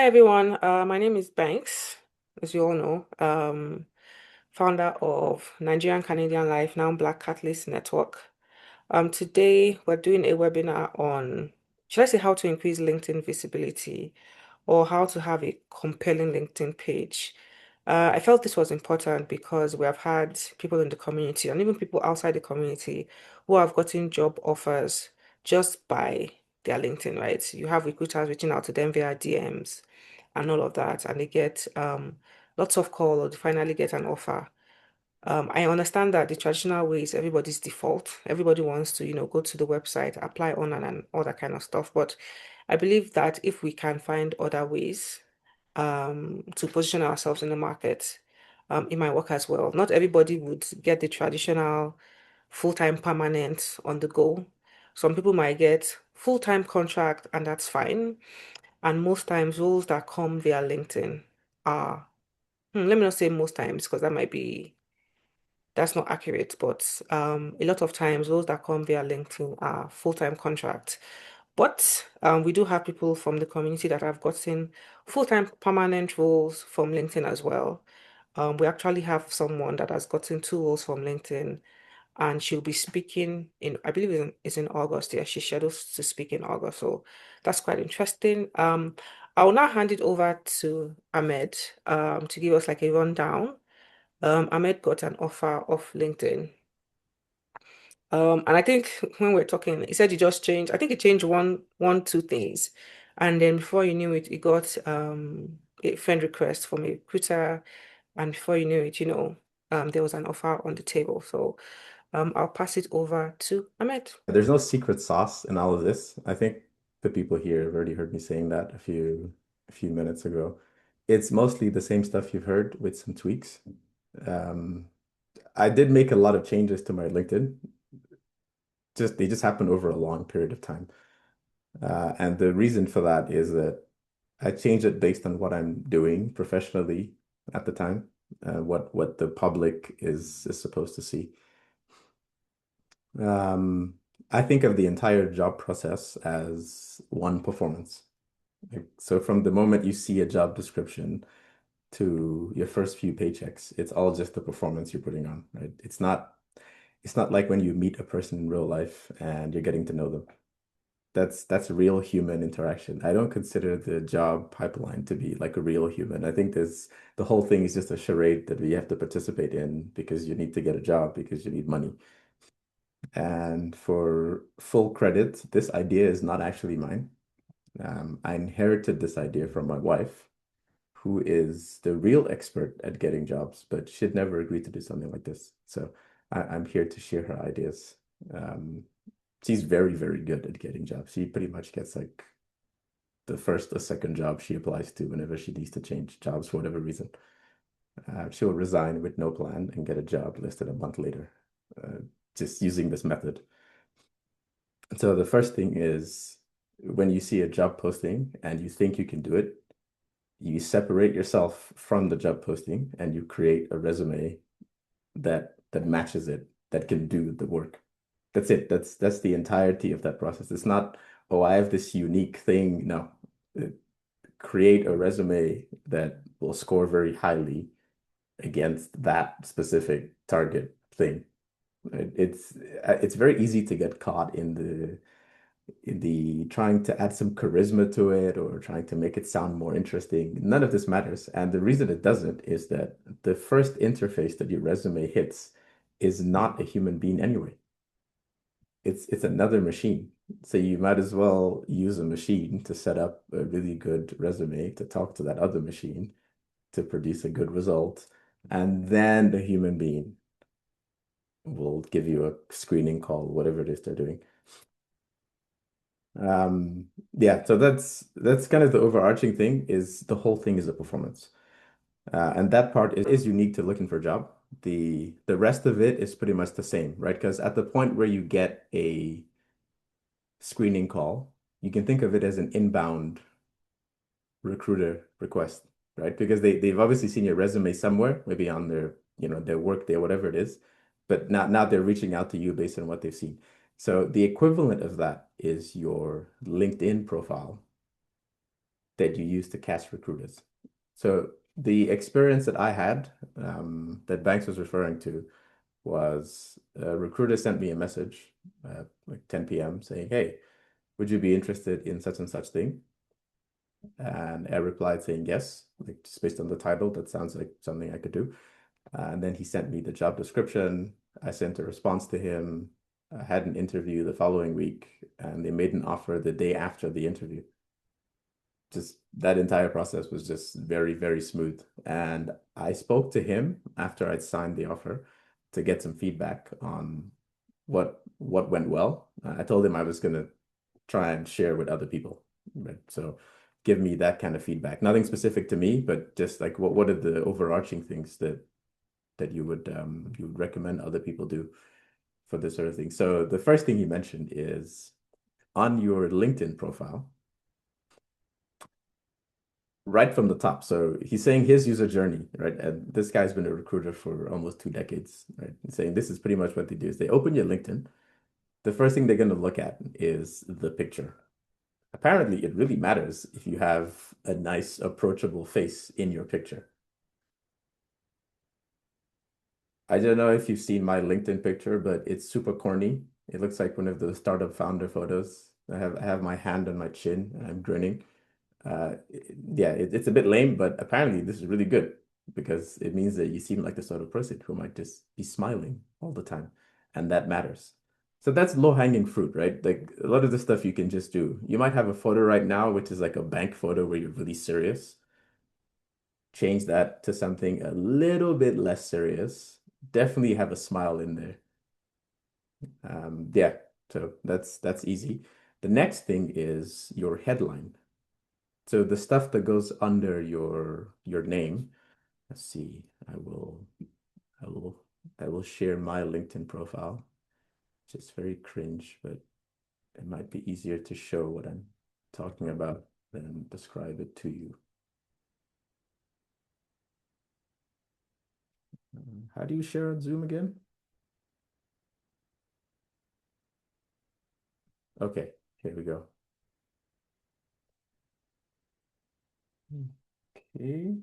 Hi everyone, my name is Banks, as you all know, founder of Nigerian Canadian Life, now Black Catalyst Network. Today we're doing a webinar on, should I say, how to increase LinkedIn visibility or how to have a compelling LinkedIn page. I felt this was important because we have had people in the community and even people outside the community who have gotten job offers just by their LinkedIn, right? You have recruiters reaching out to them via DMs and all of that, and they get lots of call or they finally get an offer. I understand that the traditional way is everybody's default. Everybody wants to, go to the website, apply online and all that kind of stuff. But I believe that if we can find other ways to position ourselves in the market, it might work as well. Not everybody would get the traditional full-time permanent on the go. Some people might get full-time contract, and that's fine. And most times, roles that come via LinkedIn are, let me not say most times because that's not accurate, but a lot of times, roles that come via LinkedIn are full-time contracts. But we do have people from the community that have gotten full-time permanent roles from LinkedIn as well. We actually have someone that has gotten two roles from LinkedIn, and she'll be speaking in, I believe it's in August. Yeah, she's scheduled to speak in August. So that's quite interesting. I will now hand it over to Ahmed to give us like a rundown. Ahmed got an offer off LinkedIn. And I think when we're talking, he said he just changed. I think he changed two things, and then before you knew it, he got a friend request from a recruiter, and before you knew it, there was an offer on the table. So, I'll pass it over to Ahmed. There's no secret sauce in all of this. I think the people here have already heard me saying that a few minutes ago. It's mostly the same stuff you've heard with some tweaks. Um, I did make a lot of changes to my LinkedIn. Just they just happened over a long period of time. And the reason for that is that I changed it based on what I'm doing professionally at the time, what the public is supposed to see. Um, I think of the entire job process as one performance. Like, so from the moment you see a job description to your first few paychecks, it's all just the performance you're putting on, right? It's not like when you meet a person in real life and you're getting to know them. That's real human interaction. I don't consider the job pipeline to be like a real human. I think the whole thing is just a charade that we have to participate in because you need to get a job because you need money. And for full credit, this idea is not actually mine. I inherited this idea from my wife, who is the real expert at getting jobs, but she'd never agreed to do something like this. So I'm here to share her ideas. Um, she's very, very good at getting jobs. She pretty much gets like the first or second job she applies to whenever she needs to change jobs for whatever reason. She'll resign with no plan and get a job listed a month later, uh, just using this method. So the first thing is when you see a job posting and you think you can do it, you separate yourself from the job posting and you create a resume that matches it, that can do the work. That's it. That's the entirety of that process. It's not, oh, I have this unique thing. No. Uh, Create a resume that will score very highly against that specific target thing. It's very easy to get caught in the trying to add some charisma to it or trying to make it sound more interesting. None of this matters. And the reason it doesn't is that the first interface that your resume hits is not a human being anyway. It's another machine. So you might as well use a machine to set up a really good resume to talk to that other machine to produce a good result. And then the human being will give you a screening call, whatever it is they're doing. Yeah, so that's kind of the overarching thing is the whole thing is a performance. And that part is unique to looking for a job. The rest of it is pretty much the same, right? Because at the point where you get a screening call, you can think of it as an inbound recruiter request, right? Because they've obviously seen your resume somewhere, maybe on their work day, whatever it is, but now they're reaching out to you based on what they've seen. So the equivalent of that is your LinkedIn profile that you use to catch recruiters. So the experience that I had, that Banks was referring to, was a recruiter sent me a message at like 10 p.m. saying, "Hey, would you be interested in such and such thing?" And I replied saying yes, like just based on the title, that sounds like something I could do. And then he sent me the job description. I sent a response to him. I had an interview the following week, and they made an offer the day after the interview. Just that entire process was just very, very smooth. And I spoke to him after I'd signed the offer to get some feedback on what went well. I told him I was gonna try and share with other people. Right? So give me that kind of feedback. Nothing specific to me, but just like what are the overarching things that you would recommend other people do for this sort of thing. So the first thing he mentioned is on your LinkedIn profile, right from the top. So he's saying his user journey, right? And this guy's been a recruiter for almost 2 decades, right? He's saying this is pretty much what they do is they open your LinkedIn. The first thing they're going to look at is the picture. Apparently, it really matters if you have a nice, approachable face in your picture. I don't know if you've seen my LinkedIn picture, but it's super corny. It looks like one of those startup founder photos. I have my hand on my chin and I'm grinning. Yeah, it's a bit lame, but apparently this is really good because it means that you seem like the sort of person who might just be smiling all the time, and that matters. So that's low-hanging fruit, right? Like a lot of the stuff you can just do. You might have a photo right now, which is like a bank photo where you're really serious. Change that to something a little bit less serious. Definitely have a smile in there. Yeah, so that's easy. The next thing is your headline. So the stuff that goes under your name, let's see, I will I will share my LinkedIn profile. It's just very cringe, but it might be easier to show what I'm talking about than describe it to you. How do you share on Zoom again? Okay, here we go. Okay.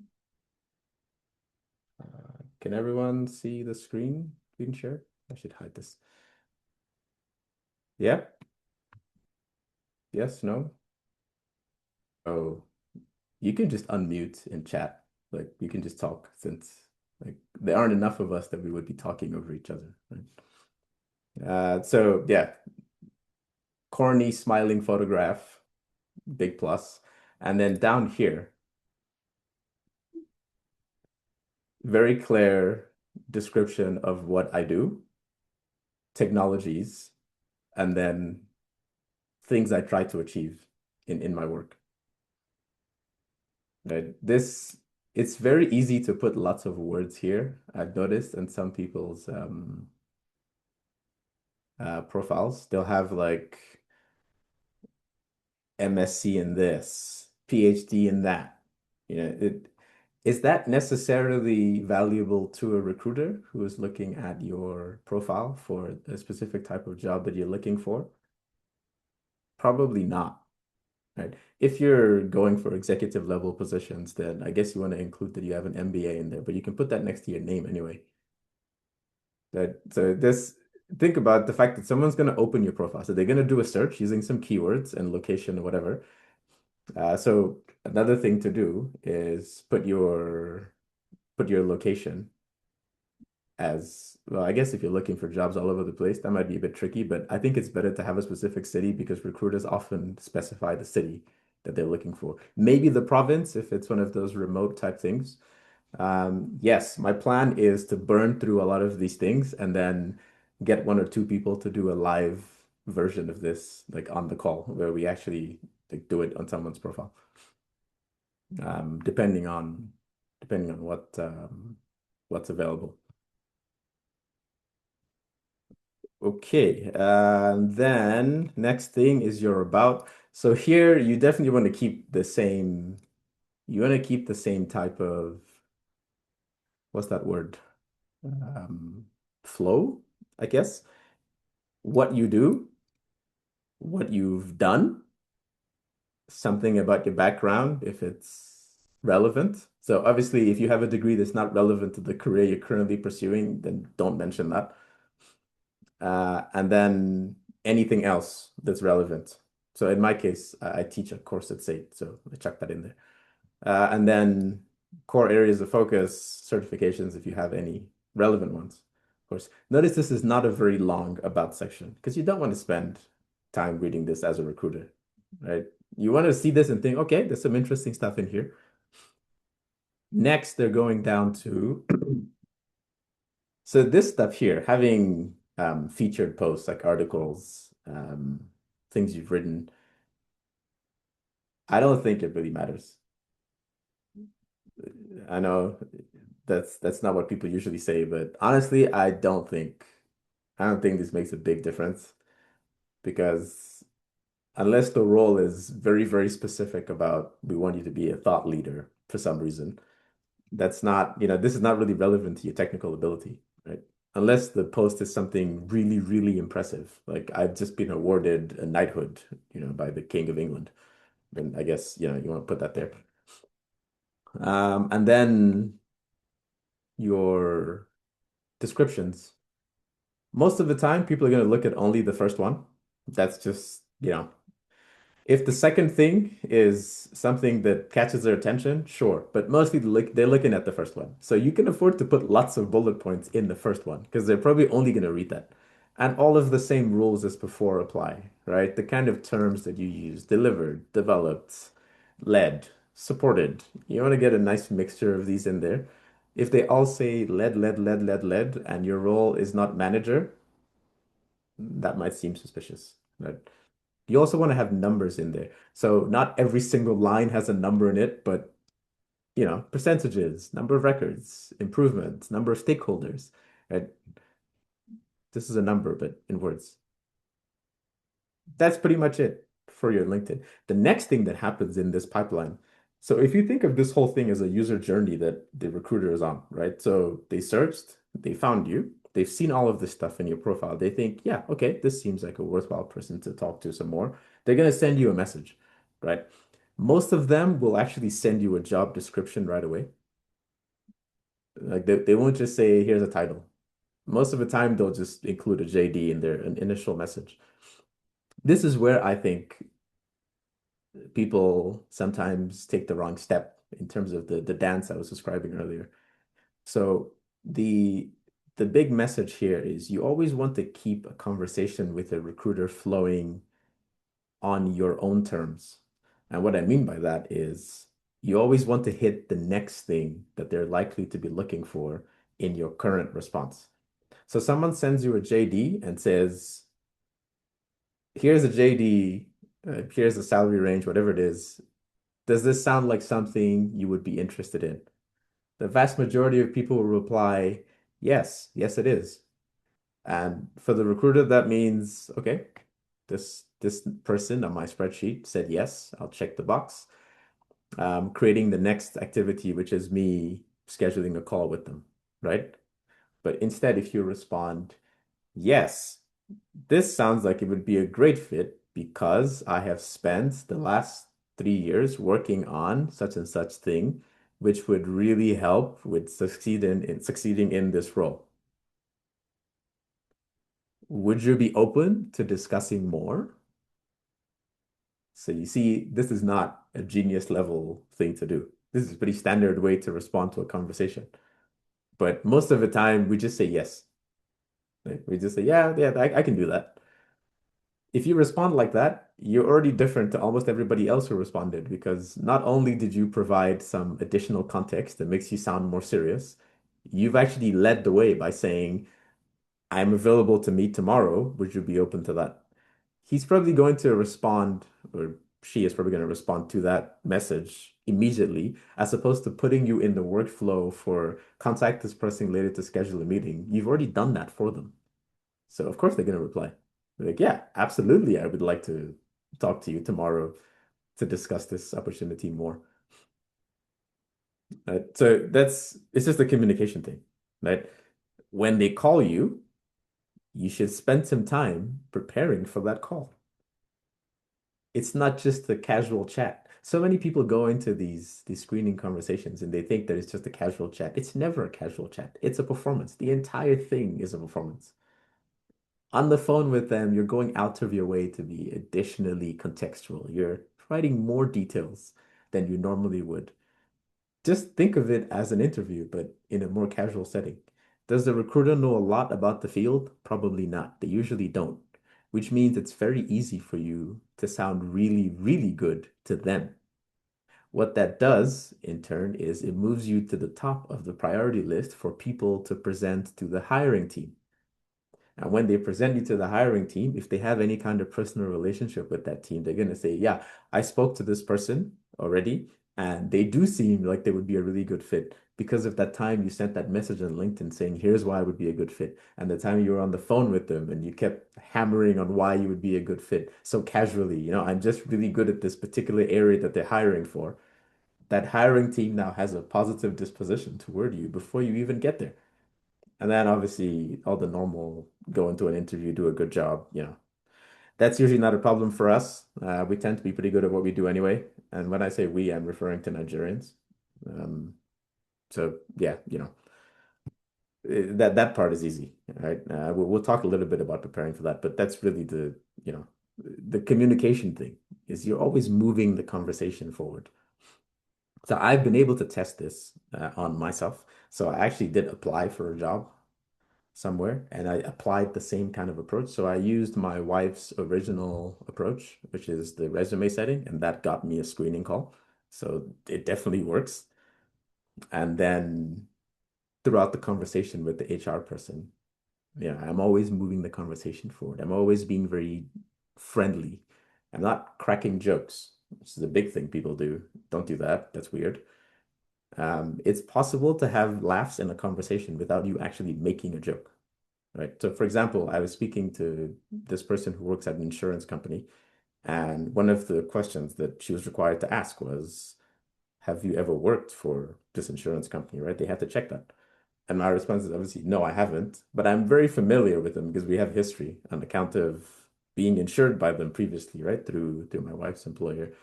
Can everyone see the screen share? I should hide this. Yeah? Yes? No? Oh, you can just unmute and chat. Like you can just talk since like there aren't enough of us that we would be talking over each other, right? So yeah, corny smiling photograph, big plus. And then down here, very clear description of what I do, technologies, and then things I try to achieve in my work. Right? It's very easy to put lots of words here, I've noticed, in some people's profiles. They'll have like MSc in this, PhD in that. Is that necessarily valuable to a recruiter who is looking at your profile for a specific type of job that you're looking for? Probably not, right? If you're going for executive level positions, then I guess you want to include that you have an MBA in there, but you can put that next to your name anyway. Think about the fact that someone's going to open your profile. So they're going to do a search using some keywords and location or whatever. So another thing to do is put your location as well. I guess if you're looking for jobs all over the place, that might be a bit tricky, but I think it's better to have a specific city because recruiters often specify the city that they're looking for. Maybe the province if it's one of those remote type things. Yes, my plan is to burn through a lot of these things and then get one or two people to do a live version of this, like on the call, where we actually like do it on someone's profile. Depending on what's available. Okay, then next thing is your about. So here you definitely want to keep the same. You want to keep the same type of what's that word? Um, Flow, I guess. What you do, what you've done, something about your background if it's relevant. So obviously, if you have a degree that's not relevant to the career you're currently pursuing, then don't mention that. And then anything else that's relevant. So in my case, I teach a course at SAIT, so I chuck that in there. And then core areas of focus, certifications, if you have any relevant ones, of course. Notice this is not a very long about section because you don't want to spend time reading this as a recruiter, right? You want to see this and think, okay, there's some interesting stuff in here. Next, they're going down to, so this stuff here, having featured posts like articles, things you've written, I don't think it really matters. I know that's not what people usually say, but honestly, I don't think this makes a big difference because unless the role is very, very specific about we want you to be a thought leader for some reason, that's not, this is not really relevant to your technical ability, right? Unless the post is something really, really impressive. Like I've just been awarded a knighthood, by the King of England. And I guess, you want to put that there. And then your descriptions. Most of the time, people are going to look at only the first one. That's just, if the second thing is something that catches their attention, sure. But mostly they're looking at the first one. So you can afford to put lots of bullet points in the first one because they're probably only going to read that. And all of the same rules as before apply, right? The kind of terms that you use, delivered, developed, led, supported. You want to get a nice mixture of these in there. If they all say led, and your role is not manager, that might seem suspicious, right? You also want to have numbers in there. So not every single line has a number in it, but percentages, number of records, improvements, number of stakeholders, right? This is a number, but in words. That's pretty much it for your LinkedIn. The next thing that happens in this pipeline. So if you think of this whole thing as a user journey that the recruiter is on, right? So they searched, they found you, they've seen all of this stuff in your profile. They think, yeah, okay, this seems like a worthwhile person to talk to some more. They're going to send you a message, right? Most of them will actually send you a job description right away. Like they won't just say, here's a title. Most of the time, they'll just include a JD in their an initial message. This is where I think people sometimes take the wrong step in terms of the dance I was describing earlier. So the the big message here is you always want to keep a conversation with a recruiter flowing on your own terms. And what I mean by that is you always want to hit the next thing that they're likely to be looking for in your current response. So someone sends you a JD and says, here's a JD, here's a salary range, whatever it is. Does this sound like something you would be interested in? The vast majority of people will reply, yes, yes, it is. And for the recruiter, that means, okay, this person on my spreadsheet said yes, I'll check the box. Creating the next activity, which is me scheduling a call with them, right? But instead, if you respond, yes, this sounds like it would be a great fit because I have spent the last 3 years working on such and such thing, which would really help with succeeding in this role. Would you be open to discussing more? So you see, this is not a genius level thing to do. This is a pretty standard way to respond to a conversation. But most of the time, we just say yes. Right? We just say, yeah, yeah, I can do that. If you respond like that, you're already different to almost everybody else who responded because not only did you provide some additional context that makes you sound more serious, you've actually led the way by saying, I'm available to meet tomorrow. Would you be open to that? He's probably going to respond, or she is probably going to respond to that message immediately, as opposed to putting you in the workflow for contact this person later to schedule a meeting. You've already done that for them. So of course they're going to reply. They're like, yeah, absolutely. I would like to talk to you tomorrow to discuss this opportunity more. Right? So it's just a communication thing, right? When they call you, you should spend some time preparing for that call. It's not just a casual chat. So many people go into these screening conversations and they think that it's just a casual chat. It's never a casual chat. It's a performance. The entire thing is a performance. On the phone with them, you're going out of your way to be additionally contextual. You're providing more details than you normally would. Just think of it as an interview, but in a more casual setting. Does the recruiter know a lot about the field? Probably not. They usually don't, which means it's very easy for you to sound really, really good to them. What that does, in turn, is it moves you to the top of the priority list for people to present to the hiring team. And when they present you to the hiring team, if they have any kind of personal relationship with that team, they're going to say, yeah, I spoke to this person already, and they do seem like they would be a really good fit because of that time you sent that message on LinkedIn saying, here's why I would be a good fit. And the time you were on the phone with them and you kept hammering on why you would be a good fit so casually, I'm just really good at this particular area that they're hiring for. That hiring team now has a positive disposition toward you before you even get there. And then obviously all the normal go into an interview, do a good job, That's usually not a problem for us. We tend to be pretty good at what we do anyway. And when I say we, I'm referring to Nigerians. Um, so yeah, that part is easy, right? We'll talk a little bit about preparing for that, but that's really the communication thing is you're always moving the conversation forward. So I've been able to test this on myself. So I actually did apply for a job somewhere and I applied the same kind of approach. So I used my wife's original approach, which is the resume setting, and that got me a screening call. So it definitely works. And then throughout the conversation with the HR person, I'm always moving the conversation forward. I'm always being very friendly. I'm not cracking jokes, which is a big thing people do. Don't do that. That's weird. It's possible to have laughs in a conversation without you actually making a joke. Right. So, for example, I was speaking to this person who works at an insurance company, and one of the questions that she was required to ask was, have you ever worked for this insurance company? Right. They had to check that. And my response is obviously, no, I haven't, but I'm very familiar with them because we have history on account of being insured by them previously, right? Through my wife's employer.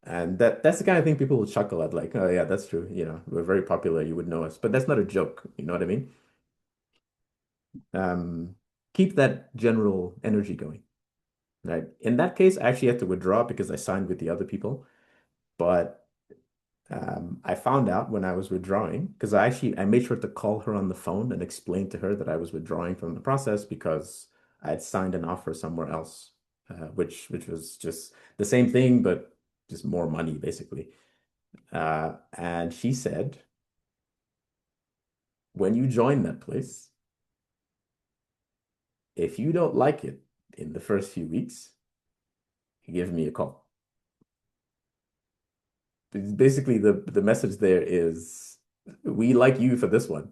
And that's the kind of thing people will chuckle at, like, oh yeah, that's true. We're very popular, you would know us. But that's not a joke, you know what I mean? Um, Keep that general energy going. Right. In that case, I actually had to withdraw because I signed with the other people. But I found out when I was withdrawing, because I made sure to call her on the phone and explain to her that I was withdrawing from the process because I had signed an offer somewhere else, which was just the same thing, but just more money, basically. And she said, when you join that place, if you don't like it in the first few weeks, give me a call. Basically the message there is we like you for this one.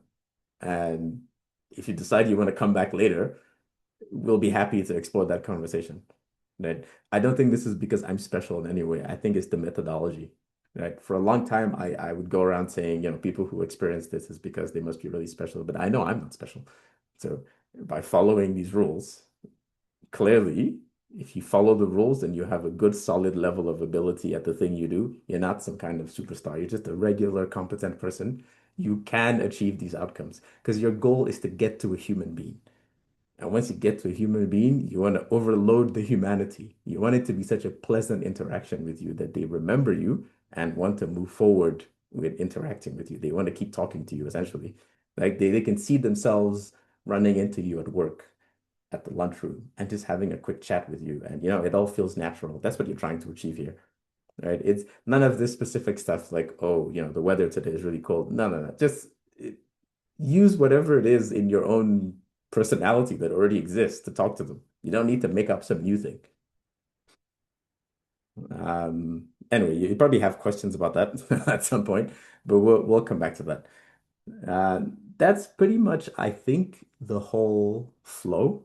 And if you decide you want to come back later, we'll be happy to explore that conversation. Right? I don't think this is because I'm special in any way. I think it's the methodology. Right? For a long time, I would go around saying, people who experience this is because they must be really special, but I know I'm not special. So by following these rules, clearly, if you follow the rules and you have a good, solid level of ability at the thing you do, you're not some kind of superstar. You're just a regular, competent person. You can achieve these outcomes because your goal is to get to a human being. And once you get to a human being, you want to overload the humanity. You want it to be such a pleasant interaction with you that they remember you and want to move forward with interacting with you. They want to keep talking to you, essentially. Like they can see themselves running into you at work at the lunchroom and just having a quick chat with you. And, it all feels natural. That's what you're trying to achieve here, right? It's none of this specific stuff like, oh, the weather today is really cold. No, no, no. Just use whatever it is in your own personality that already exists to talk to them. You don't need to make up some new thing. Anyway, you probably have questions about that at some point, but we'll come back to that. That's pretty much, I think, the whole flow.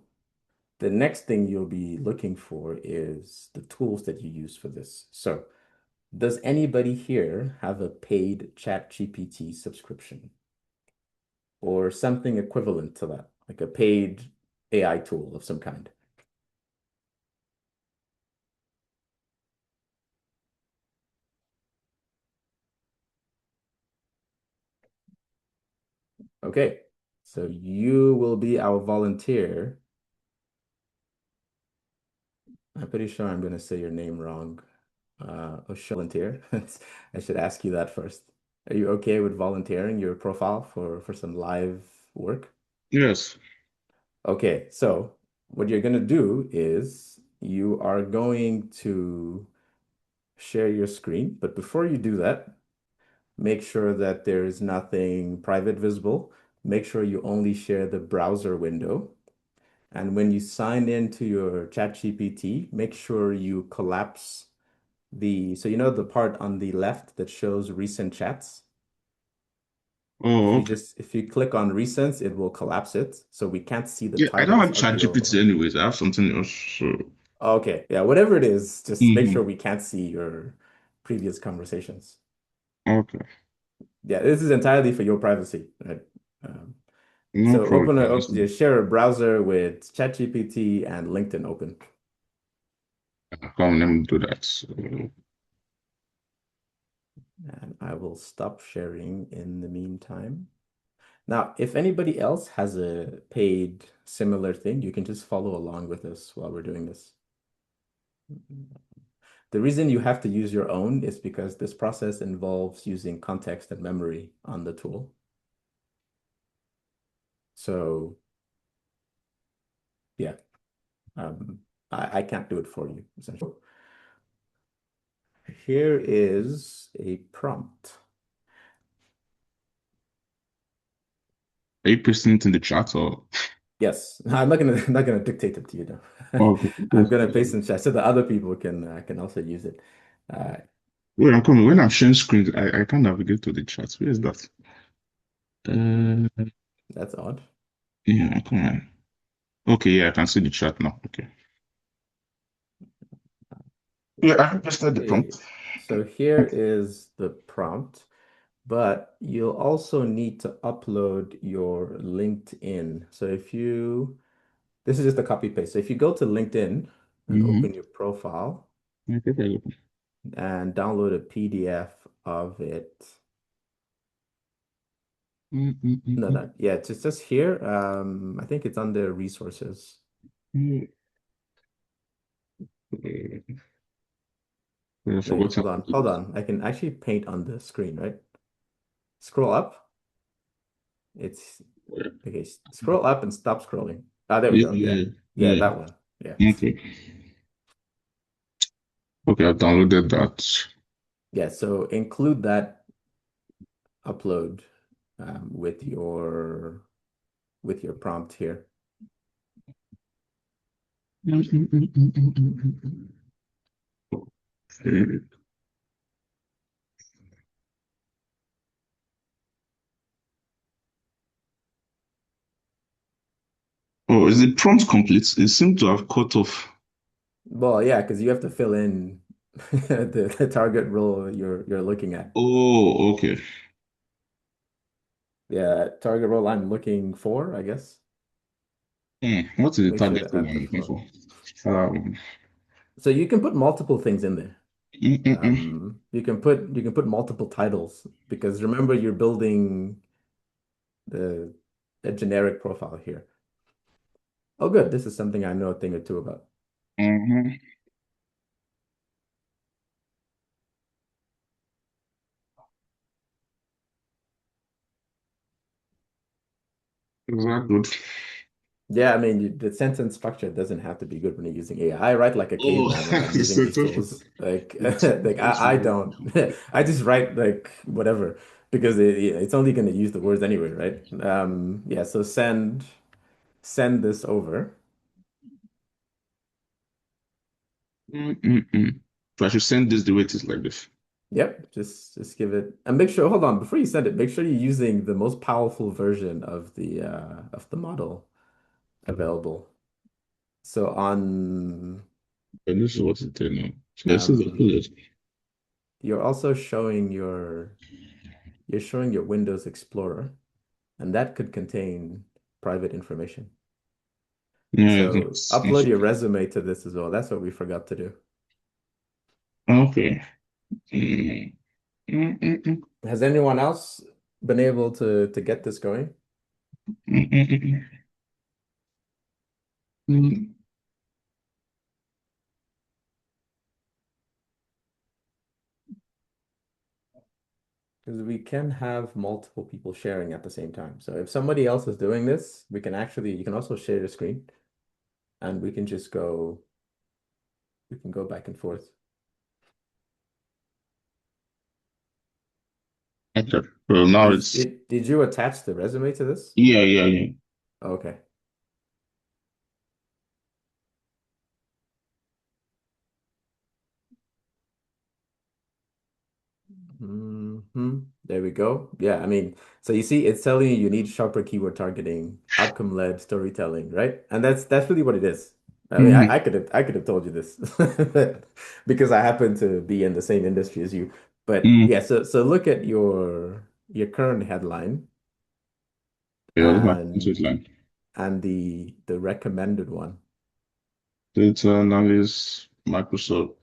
The next thing you'll be looking for is the tools that you use for this. So, does anybody here have a paid ChatGPT subscription or something equivalent to that, like a paid AI tool of some kind? Okay, so you will be our volunteer. I'm pretty sure I'm going to say your name wrong. Volunteer. I should ask you that first. Are you okay with volunteering your profile for some live work? Yes. Okay, so what you're going to do is you are going to share your screen, but before you do that, make sure that there is nothing private visible. Make sure you only share the browser window. And when you sign into your ChatGPT, make sure you collapse so you know the part on the left that shows recent chats? Oh, okay. If you click on recents, it will collapse it. So we can't see the Yeah, I don't have titles of ChatGPT your. anyways. I have something else. So, Okay, yeah, whatever it is, just make sure mhm. we can't see your previous conversations. Okay. Yeah, this is entirely for your privacy, right? Um, No so problem. share a browser with ChatGPT and LinkedIn open. Come, let me do that. So, And I will stop sharing in the meantime. Now, if anybody else has a paid similar thing, you can just follow along with us while we're doing this. The reason you have to use your own is because this process involves using context and memory on the tool. So yeah, um, I can't do it for you, essentially. Here is a prompt. are you pasting it in the chat or? Yes, I'm not gonna dictate it to you though. Okay. I'm Yes. gonna paste in chat so that other people can also use it. Uh, Wait, I'm coming. When I'm sharing screens, I can't navigate to the chat. Where is that? Uh, that's odd. yeah, come on. Okay, yeah, I can see the chat now. Okay. Yeah, I have pasted the Okay, prompt. so here is the prompt, but you'll also need to upload your LinkedIn. So this is just a copy paste. So if you go to LinkedIn and Mm-hmm. open your profile Okay. and download a PDF of it. No, Mm-hmm. no, yeah, it's just here. I think it's under resources. I Wait, forgot how hold to on, do hold this. on. I can actually paint on the screen, right? Scroll up. It's okay. Scroll up and stop scrolling. Ah, there we Yeah, go. Yeah, yeah, yeah, yeah. that one. Yeah, Okay. Okay, I've downloaded that. yeah. So include that upload with your prompt here. Okay. Oh, is the prompt complete? It seemed to have cut off. Well, yeah, because you have to fill in the target role you're looking at. Oh, okay. Yeah, target role I'm looking for, I guess. What is the Make sure target to role add I'm the looking flow. for? Um, So you can put multiple things in there. mm, mm, mm. You can put multiple titles because remember you're building the a generic profile here. Oh, good. This is something I know a thing or two about. Mhm. Is that good? Yeah, I mean, the sentence structure doesn't have to be good when you're using AI. I write like a Oh, caveman when I'm using so these tough. tools. Like, It's I don't. I just write like whatever because it's only going to use the words anyway, right? Yeah. So send this over. So I should send this the way it is like this. Yep. Just give it and make sure. Hold on, before you send it, make sure you're using the most powerful version of the model available. So on And this is what it is now. So this is the um, bullet. you're also showing you're showing your Windows Explorer, and that could contain private information. Yeah, So upload your resume to this as well. That's what we forgot to do. okay. Mm, mm, mm, mm. Has anyone else been able to get this going? Mm, mm, mm, mm. 'Cause we can have multiple people sharing at the same time. So if somebody else is doing this, we can actually, you can also share your screen and we can just go, we can go back and forth. Okay. Well, now it's Did you attach the resume to this? yeah, yeah, yeah. Okay. There we go. Yeah, I mean, so you see, it's telling you you need sharper keyword targeting, outcome-led storytelling, right? And that's really what it is. I mean, Mm, I could have told you this because I happen to be in the same industry as you. But mm. yeah, so look at your current headline Yeah, that's my and content line. the recommended one. Data analyst, Microsoft.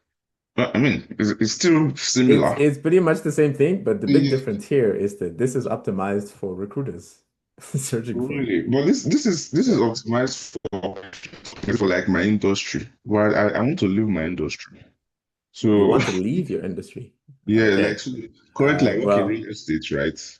I mean, it's still similar. It's pretty much the same thing, but the big Yeah, difference here is that this is optimized for recruiters searching for you. really. But this is Yeah. optimized for like my industry. But I want to leave my industry. You So want to leave your industry. yeah, like Okay. so currently I work in Well, real estate, right?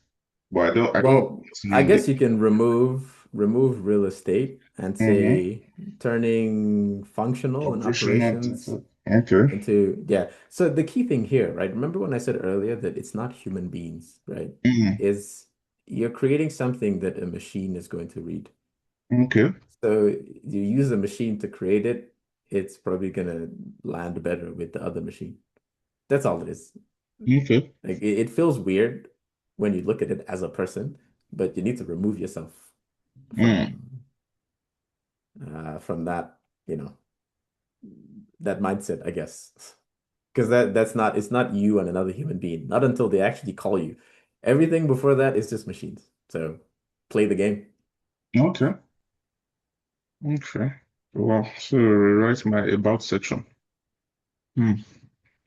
But I don't well, I continue in guess the you can remove real estate and Mhm. say turning functional and Operational operations data. Okay. into, yeah. So the key thing here, right? Remember when I said earlier that it's not human beings, right? Mhm. Is you're creating something that a machine is going to read. Okay. So you use a machine to create it, it's probably gonna land better with the other machine. That's all it is. Okay. Like it feels weird when you look at it as a person, but you need to remove yourself Mm. from that, you know, that mindset, I guess. Because that's not it's not you and another human being, not until they actually call you. Everything before that is just machines. So play the game. Okay. Okay. Well, so rewrite my about section. Hmm.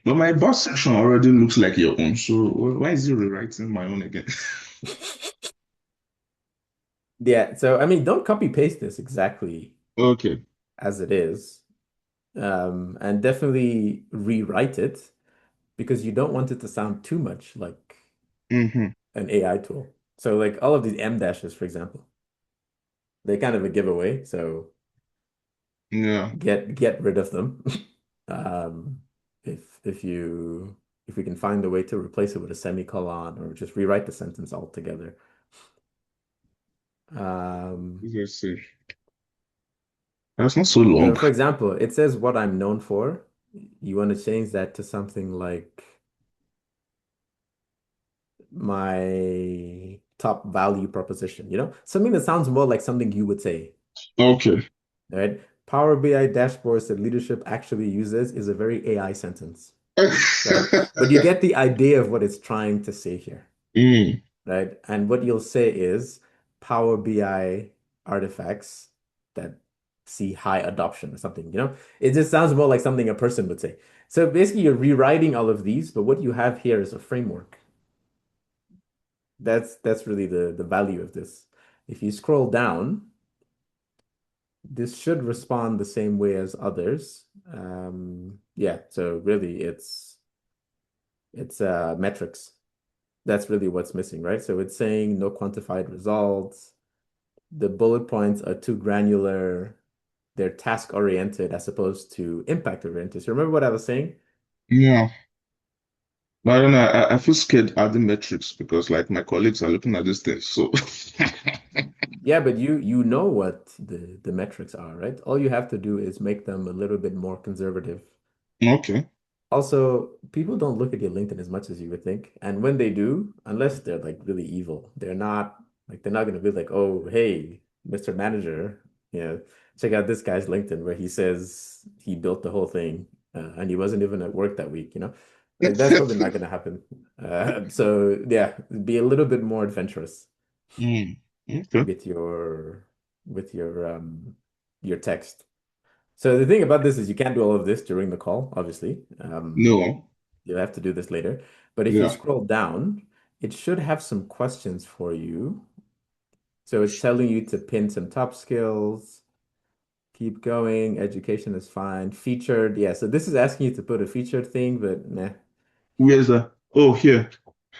But my about section already looks like your own. So why is it rewriting my own again? Yeah, so I mean, don't copy paste this exactly Okay. as it is. And definitely rewrite it because you don't want it to sound too much like Mm-hmm. an AI tool. So like all of these M dashes, for example, they're kind of a giveaway. So Yeah. get rid of them. Um, if you if we can find a way to replace it with a semicolon or just rewrite the sentence altogether. Um, Let's see. That's not so long. for example, it says what I'm known for. You want to change that to something like my top value proposition, something that sounds more like something you would say, Okay. right? Power BI dashboards that leadership actually uses is a very AI sentence, right? But you get the idea of what it's trying to say here, Mm. right? And what you'll say is Power BI artifacts that see high adoption or something. It just sounds more like something a person would say. So basically, you're rewriting all of these, but what you have here is a framework. That's really the value of this. If you scroll down, this should respond the same way as others. Yeah, so really it's metrics. That's really what's missing, right? So it's saying no quantified results. The bullet points are too granular. They're task oriented as opposed to impact oriented. So remember what I was saying? Yeah. But I don't know. I feel scared adding metrics because like my colleagues are looking at these things. So Yeah, but you know what the metrics are, right? All you have to do is make them a little bit more conservative. okay. Also, people don't look at your LinkedIn as much as you would think. And when they do, unless they're like really evil, they're not gonna be like, oh, hey, Mr. Manager, check out this guy's LinkedIn where he says he built the whole thing and he wasn't even at work that week. Like that's probably not gonna happen. So yeah, be a little bit more adventurous Mm. Okay. with your text. So the thing about this is you can't do all of this during the call, obviously. No. You'll have to do this later. But if you Yeah. scroll down, it should have some questions for you. So it's telling you to pin some top skills, keep going, education is fine, featured. Yeah, so this is asking you to put a featured thing, but nah, Where's that? Oh, here.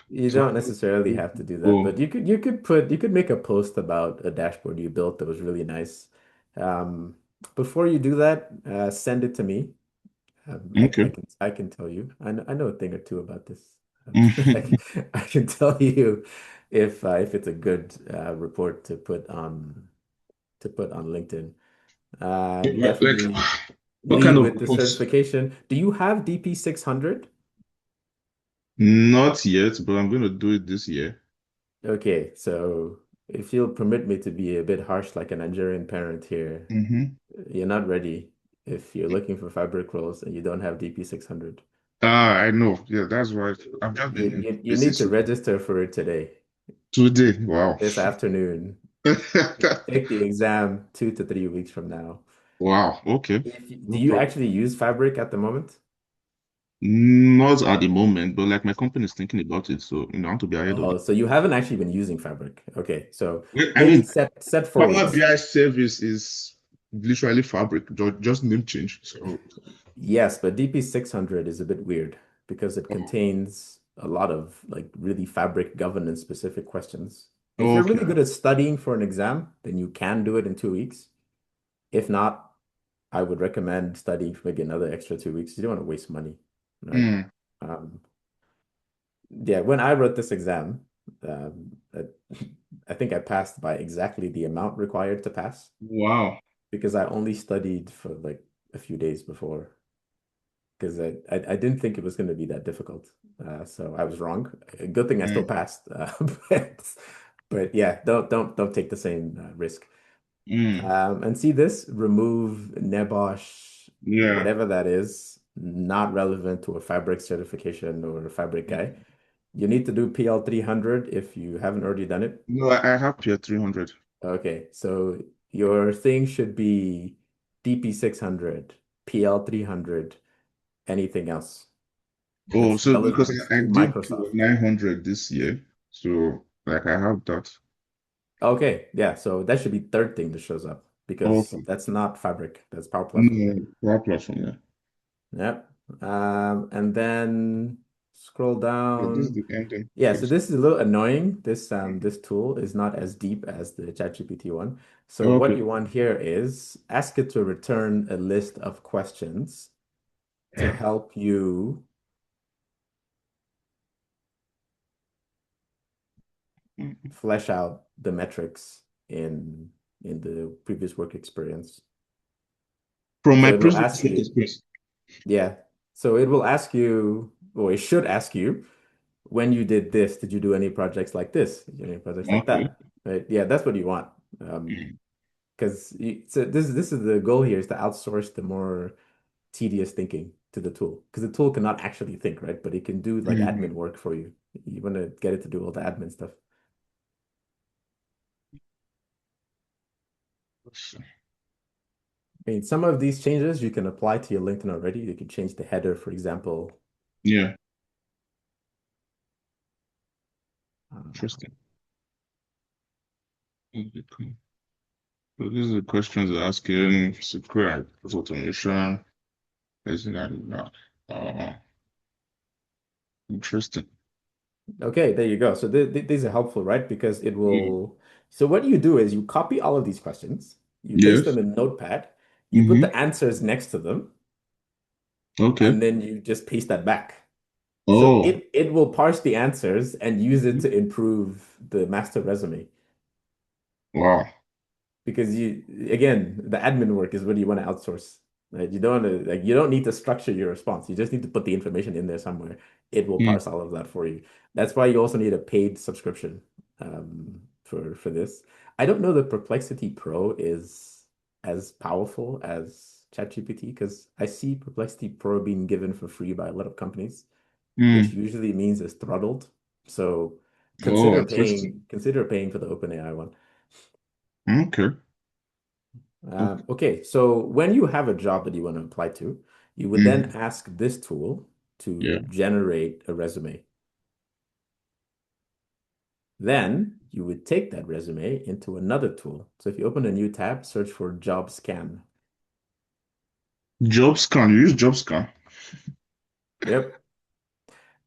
you So, don't necessarily have to do that. But oh, you could make a post about a dashboard you built that was really nice. Um, Before you do that, send it to me. okay. I can tell you. I know a thing or two about this. I can tell you if it's a good report to put on LinkedIn. Like, Definitely what kind lead of with the reports? certification. Do you have DP 600? Not yet, but I'm going to do it this year. Okay, so if you'll permit me to be a bit harsh like a Nigerian parent here, Mm-hmm. you're not ready if you're looking for fabric rolls and you don't have DP 600. Ah, I know. Yeah, that's right. I've just been You busy need to register for it today, today. Wow. this afternoon. Take the exam 2 to 3 weeks from now. Wow. Okay. Do No you problem. actually use Fabric at the moment? Not at the moment, but like my company is thinking about it, so I want to be ahead of it. Oh, so you haven't actually been using Fabric. Okay, so Well, I maybe mean, set four Power weeks. BI service is literally Fabric, just name change. So, Yes, but DP 600 is a bit weird because it contains a lot of like really Fabric governance specific questions. If you're really okay. good at studying for an exam, then you can do it in 2 weeks. If not, I would recommend studying for maybe another extra 2 weeks. You don't want to waste money, right? Hmm. Um, yeah, when I wrote this exam, I I think I passed by exactly the amount required to pass Wow. because I only studied for like a few days before because I didn't think it was going to be that difficult. So I was wrong. A good thing I still Hmm. passed. But, but yeah, don't take the same risk. Hmm. And see this, remove Nebosh, Yeah. whatever that is, not relevant to a Fabric certification or a Fabric guy. You need to do PL 300 if you haven't already done it. No, I have Peer 300. Okay, so your thing should be DP 600, PL 300, anything else Oh, that's so because relevant I to did Peer Microsoft. 900 this year, so like I have that. Okay, yeah, so that should be third thing that shows up because Okay. that's not Fabric, that's Power Platform. No, Power Platform, yeah. Yep. And then scroll Yeah, this is down. the ending Yeah, so page. this is a little annoying. This tool is not as deep as the ChatGPT one. So what Okay. you want here is ask it to return a list of questions to help you flesh out the metrics in the previous work experience. From my So it will previous ask work you, experience. yeah. So it will ask you, or it should ask you, when you did this, did you do any projects like this? Did you do any projects like Okay. that? Right? Yeah, that's what you want. Mm. Because so this is the goal here is to outsource the more tedious thinking to the tool. Because the tool cannot actually think, right? But it can do like admin Mhm. work for you. You want to get it to do all the admin stuff. I mean, some of these changes you can apply to your LinkedIn already. You can change the header, for example. Yeah, Uh, interesting. Okay, cool. So these are the questions they're asking. Secure automation. Isn't that enough? Interesting. Okay, there you go. So these are helpful, right? Because it Mm. will. So what you do is you copy all of these questions, you paste Yes. them in Notepad, you put Mm-hmm. the answers next to them, Okay. and then you just paste that back. So Oh. it will parse the answers and use it to improve the master resume. Wow. Because you again, the admin work is what you want to outsource. Right? You don't want to like you don't need to structure your response. You just need to put the information in there somewhere. It will Mm. parse all of that for you. That's why you also need a paid subscription for this. I don't know that Perplexity Pro is as powerful as ChatGPT because I see Perplexity Pro being given for free by a lot of companies, which Mm. usually means it's throttled. So Oh, interesting. consider paying for the OpenAI one. Okay. Okay. Okay, so when you have a job that you want to apply to, you would then Mm. ask this tool to Yeah. generate a resume. Then you would take that resume into another tool. So if you open a new tab, search for job scan. Job scan. You use job scan. Yep.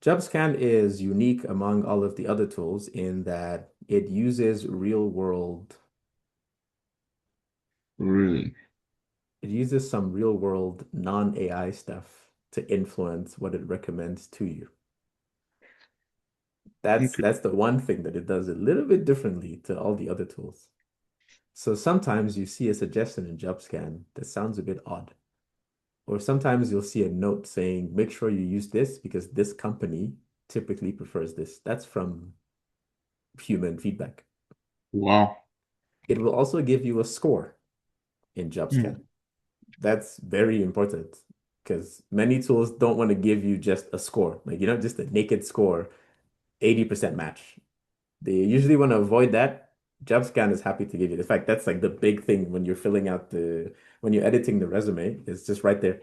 Job scan is unique among all of the other tools in that it uses real world, Really? it uses some real world non-AI stuff to influence what it recommends to you. That's Okay. that's the one thing that it does a little bit differently to all the other tools. So sometimes you see a suggestion in JobScan that sounds a bit odd. Or sometimes you'll see a note saying, make sure you use this because this company typically prefers this. That's from human feedback. Wow. It will also give you a score in JobScan. Hmm. That's very important because many tools don't want to give you just a score, like, just a naked score, 80% match. They usually want to avoid that. JobScan is happy to give you. In fact, that's like the big thing when you're when you're editing the resume, it's just right there.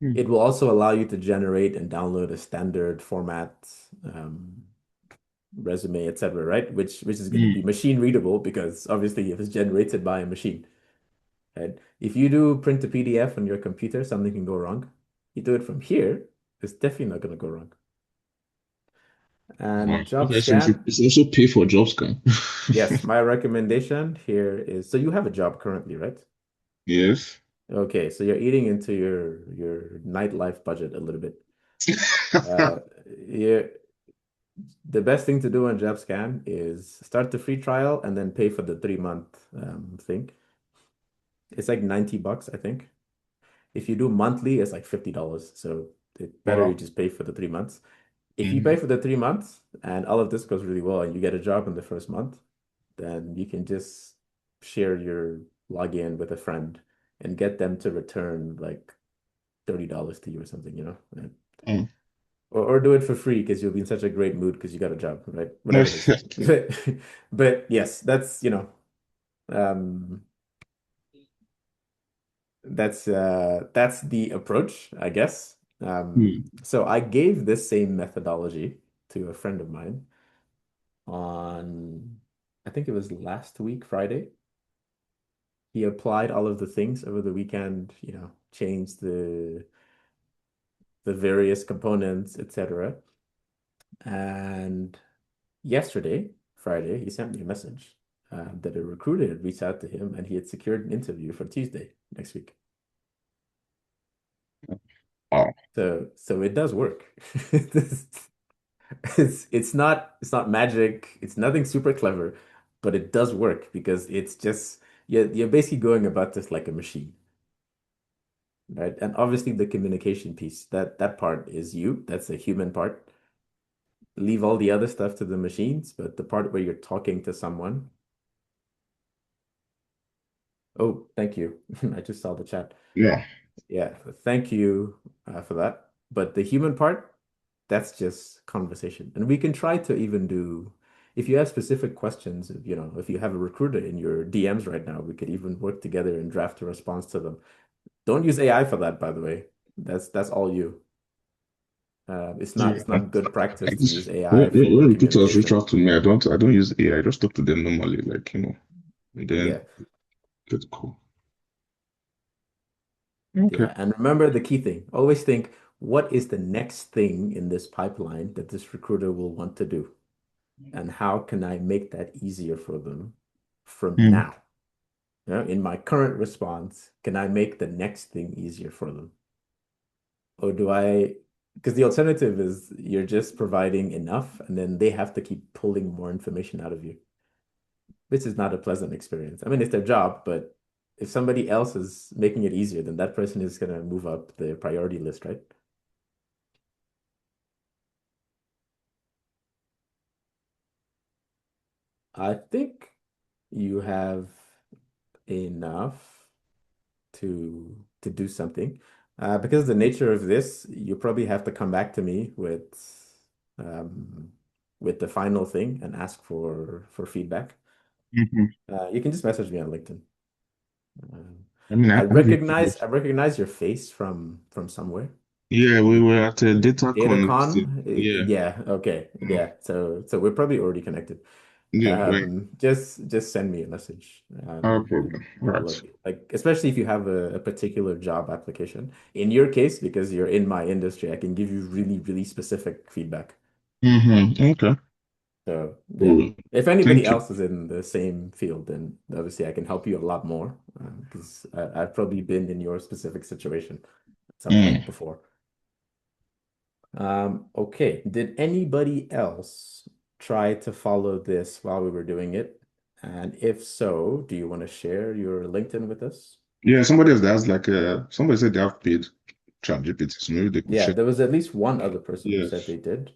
Hmm. It will also allow you to generate and download a standard format um, resume, etc., right? Which is going to be Hmm. machine readable because obviously if it's generated by a machine, right? If you do print a PDF on your computer, something can go wrong. You do it from here, it's definitely not going to go wrong. Wow. And Okay, so JobScan, it's also pay for job scan. yes, my recommendation here is so you have a job currently, right? Yes. Okay, so you're eating into your nightlife budget a little bit. Uh, yeah, the best thing to do on JobScan is start the free trial and then pay for the 3 month thing. It's like $90, I think. If you do monthly, it's like $50. So it's better you Wow. just pay for the 3 months. If you pay Hmm. for the 3 months and all of this goes really well and you get a job in the first month, then you can just share your login with a friend and get them to return like $30 to you or something, Hmm. or do it for free because you'll be in such a great mood because you got a job, right? Whatever it is. Okay. But yes, um, that's the approach, I guess. Hmm. So I gave this same methodology to a friend of mine on, I think it was last week, Friday. He applied all of the things over the weekend, changed the various components, etc. And yesterday, Friday, he sent me a message that a recruiter had reached out to him and he had secured an interview for Tuesday next week. Wow. So it does work. It's not magic. It's nothing super clever, but it does work because it's just you're basically going about this like a machine, right? And obviously the communication piece, that part is you. That's a human part. Leave all the other stuff to the machines, but the part where you're talking to someone. Oh, thank you. I just saw the chat. Yeah. Yeah, thank you for that. But the human part, that's just conversation. And we can try to even do, if you have specific questions, if you have a recruiter in your DMs right now, we could even work together and draft a response to them. Don't use AI for that, by the way. That's all you. It's not Yeah. it's not good practice I to just use AI when for recruiters reach communication. out to me, I don't use AI. I just talk to them normally, and Yeah. then get cool. Okay. Yeah. And remember the key thing. Always think, what is the next thing in this pipeline that this recruiter will want to do? And how can I make that easier for them from Hmm. now? In my current response, can I make the next thing easier for them? Or because the alternative is you're just providing enough and then they have to keep pulling more information out of you, which is not a pleasant experience. I mean, it's their job, but if somebody else is making it easier, then that person is going to move up the priority list, right? I think you have enough to do something. Because of the nature of this, you probably have to come back to me um, with the final thing and ask for feedback. Hmm. You can just message me on LinkedIn. Um, I mean, I I have it. recognize your face from somewhere. Yeah, we were at a data con. DataCon? Yeah, Yeah, okay. Yeah. So we're probably already connected. yeah, right. Just send me a message. No problem. Right. Look, like especially if you have a particular job application. In your case, because you're in my industry, I can give you really, really specific feedback. Okay. So yeah. Cool. If anybody Thank you. else is in the same field, then obviously I can help you a lot more because I've probably been in your specific situation at some point Mm. before. Okay. Did anybody else try to follow this while we were doing it? And if so, do you want to share your LinkedIn with us? Yeah, somebody else that has like somebody said they have paid ChatGPT, so maybe they could Yeah, share. there was at least one other person who said Yes. they did.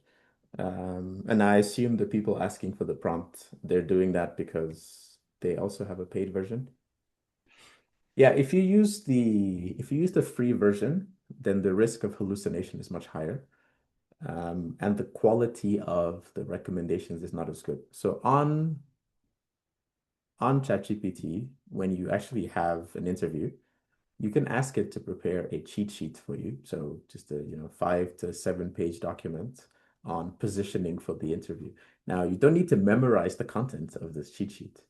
And I assume the people asking for the prompt, they're doing that because they also have a paid version. Yeah, if you use the free version, then the risk of hallucination is much higher. And the quality of the recommendations is not as good. So on ChatGPT, when you actually have an interview, you can ask it to prepare a cheat sheet for you. So just a 5 to 7 page document on positioning for the interview. Now you don't need to memorize the content of this cheat sheet,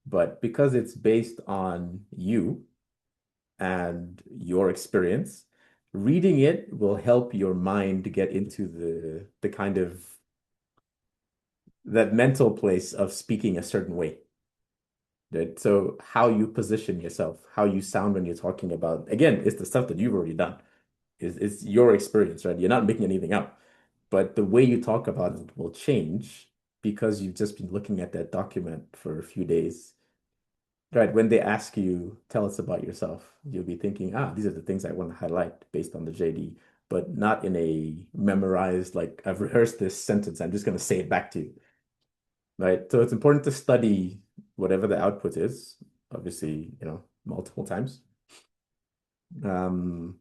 but because it's based on you and your experience, reading it will help your mind get into the kind of that mental place of speaking a certain way. Right? So how you position yourself, how you sound when you're talking about, again, it's the stuff that you've already done. It's your experience, right? You're not making anything up. But the way you talk about it will change because you've just been looking at that document for a few days. Right. When they ask you, tell us about yourself, you'll be thinking, these are the things I want to highlight based on the JD, but not in a memorized, like I've rehearsed this sentence, I'm just going to say it back to you. Right. So it's important to study whatever the output is, obviously, multiple times. Um,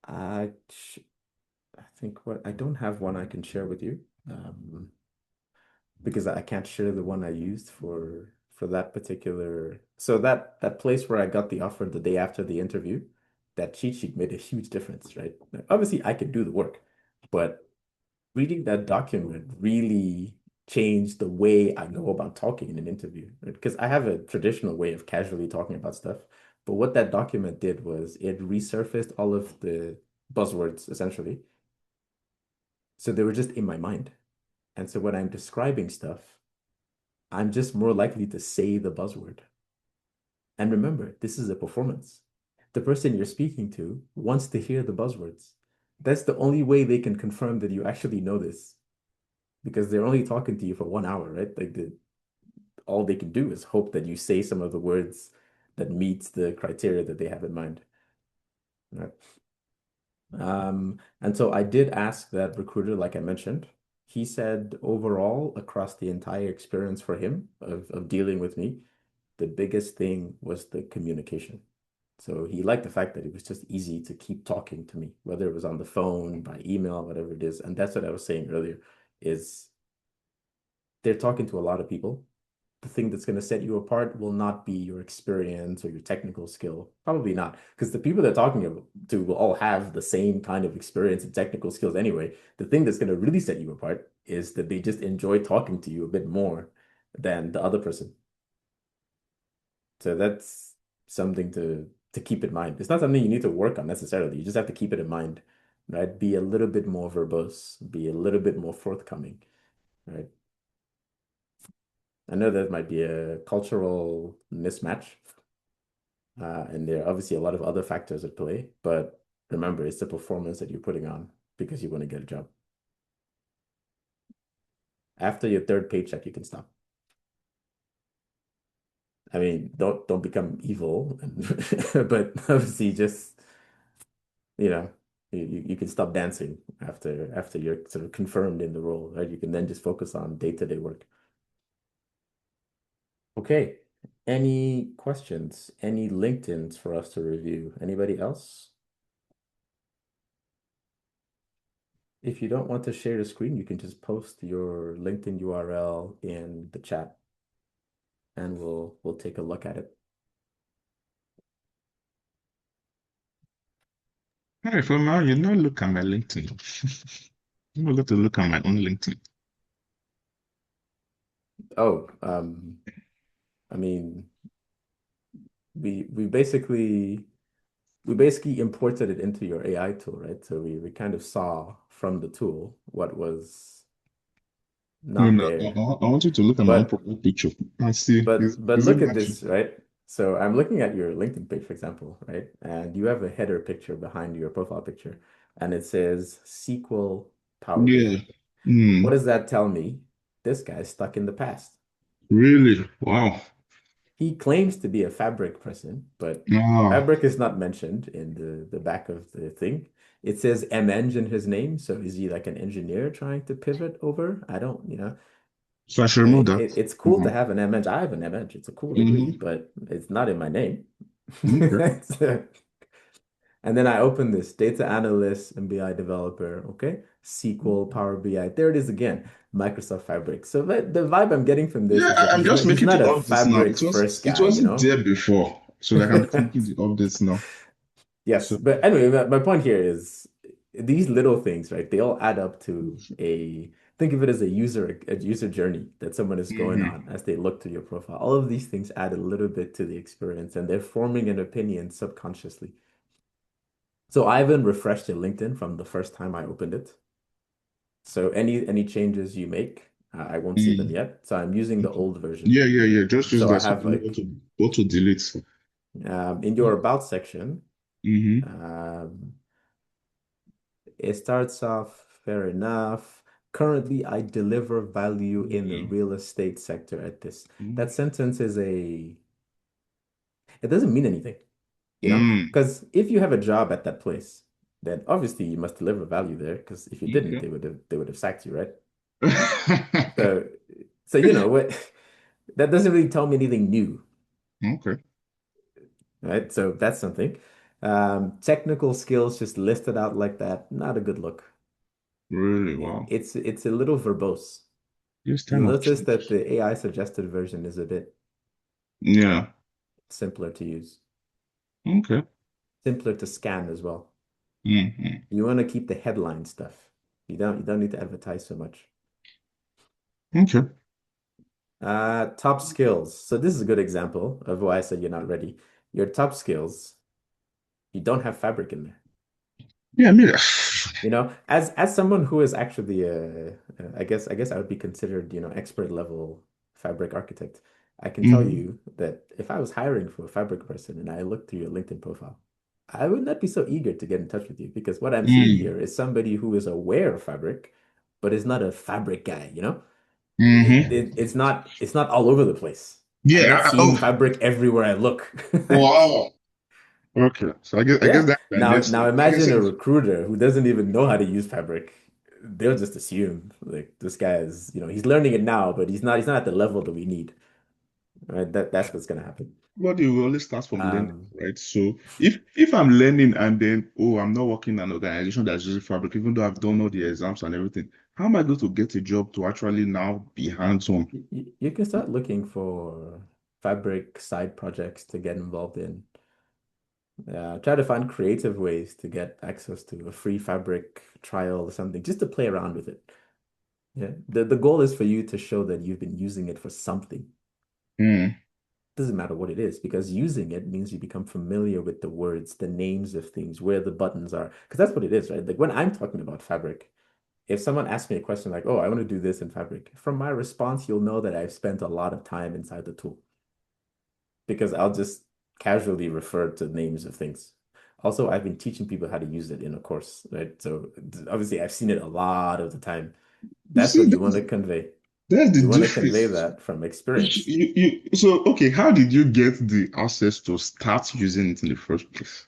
I, I think what I don't have one I can share with you. Because I can't share the one I used for that particular. So that place where I got the offer the day after the interview, that cheat sheet made a huge difference, right? Obviously, I could do the work, but reading that document really changed the way I go about talking in an interview, right? Because I have a traditional way of casually talking about stuff, but what that document did was it resurfaced all of the buzzwords essentially. So they were just in my mind. And so when I'm describing stuff, I'm just more likely to say the buzzword. And remember, this is a performance. The person you're speaking to wants to hear the buzzwords. That's the only way they can confirm that you actually know this because they're only talking to you for 1 hour, right? All they can do is hope that you say some of the words that meets the criteria that they have in mind. Right? And so I did ask that recruiter, like I mentioned. He said overall, across the entire experience for him of dealing with me, the biggest thing was the communication. So he liked the fact that it was just easy to keep talking to me, whether it was on the phone, by email, whatever it is. And that's what I was saying earlier, is they're talking to a lot of people. The thing that's going to set you apart will not be your experience or your technical skill. Probably not, because the people they're talking to will all have the same kind of experience and technical skills anyway. The thing that's going to really set you apart is that they just enjoy talking to you a bit more than the other person. So that's something to keep in mind. It's not something you need to work on necessarily. You just have to keep it in mind, right? Be a little bit more verbose, be a little bit more forthcoming, right? I know that might be a cultural mismatch, and there are obviously a lot of other factors at play, but remember, it's the performance that you're putting on because you want to get a job. After your third paycheck, you can stop. I mean, don't become evil, but obviously just you know, you can stop dancing after you're sort of confirmed in the role, right? You can then just focus on day-to-day work. Okay. Any questions? Any LinkedIn's for us to review? Anybody else? If you don't want to share the screen, you can just post your LinkedIn URL in the chat and we'll take a look at it. All right, for now, you know, look at my LinkedIn. I'm going to look at my own LinkedIn. Oh, I mean, we basically imported it into your AI tool, right? So we kind of saw from the tool what was No, not no, there. I want you to look at my own But profile picture and see, but is it look at matching? this, right? So I'm looking at your LinkedIn page, for example, right? And you have a header picture behind your profile picture, and it says SQL Power Yeah. BI. What Hmm. does that tell me? This guy's stuck in the past. Really? Wow. He claims to be a Fabric person, but Ah, Fabric is not mentioned in the back of the thing. It says MEng in his name, so is he like an engineer trying to pivot over? I don't, so I should remove that. It's cool to Uh-huh. have an MEng. I have an MEng. It's a cool degree, Mm-hmm. but it's not in my name. Okay. And then I open this data analyst and BI developer, okay? SQL, Power BI. There it is again, Microsoft Fabric. So the vibe I'm getting from this Yeah, is that I'm just he's making not the a updates now. Fabric first It guy, wasn't there before, so like I'm just making the updates now. Yes, So but anyway, my point here is these little things, right? They all add up to think of it as a user journey that someone is going mhm. on as they look to your profile. All of these things add a little bit to the experience and they're forming an opinion subconsciously. So I haven't refreshed your LinkedIn from the first time I opened it. So any changes you make, I won't see them Mm. yet. So I'm using the Okay. old version. Yeah, yeah, yeah. Just use So I that so have I know like what to delete. in your about section, Mm-hmm. um, it starts off fair enough. Currently, I deliver value in the Yeah. real estate sector at this. Mm. That sentence it doesn't mean anything, you know? Because if you have a job at that place, then obviously you must deliver value there. Because if you didn't, Okay. they would have sacked you, right? Okay. So so you know what that doesn't really tell me anything new, right? So that's something. Technical skills just listed out like that, not a good look. Really? Wow. It's a little verbose. This You'll time of notice that change. the AI suggested version is a bit Yeah. simpler to use, Okay. simpler to scan as well. Mm-hmm. You want to keep the headline stuff. You don't need to advertise so much. Okay. Top skills. So this is a good example of why I said you're not ready. Your top skills, you don't have fabric in there. Yeah, I mean, As someone who is actually I guess I would be considered, expert level fabric architect. I can tell mhm. you that if I was hiring for a fabric person and I looked through your LinkedIn profile, I would not be so eager to get in touch with you because what I'm seeing Mm. here is somebody who is aware of fabric, but is not a fabric guy. It's not all over the place. I'm Yeah. not seeing Oh, fabric everywhere I look. wow. Okay. So I guess Yeah. that I Now, guess now like I imagine a said, recruiter who doesn't even know how to use Fabric. They'll just assume like this guy is, he's learning it now, but he's not at the level that we need. Right? That's what's gonna happen. everybody will always start from learning, Um, right? So if I'm learning and then I'm not working in an organization that's using Fabric, even though I've done all the exams and everything, how am I going to get a job to actually now be hands-on? you can start looking for Fabric side projects to get involved in. Try to find creative ways to get access to a free Fabric trial or something, just to play around with it. Yeah. The goal is for you to show that you've been using it for something. Mm, Doesn't matter what it is because using it means you become familiar with the words, the names of things, where the buttons are. Because that's what it is, right? Like when I'm talking about Fabric, if someone asks me a question like, "Oh, I want to do this in Fabric," from my response, you'll know that I've spent a lot of time inside the tool because I'll just casually refer to names of things. Also, I've been teaching people how to use it in a course, right? So obviously, I've seen it a lot of the time. you That's see, what you want to convey. that's the You want to convey difference. that from experience. So okay, how did you get the access to start using it in the first place?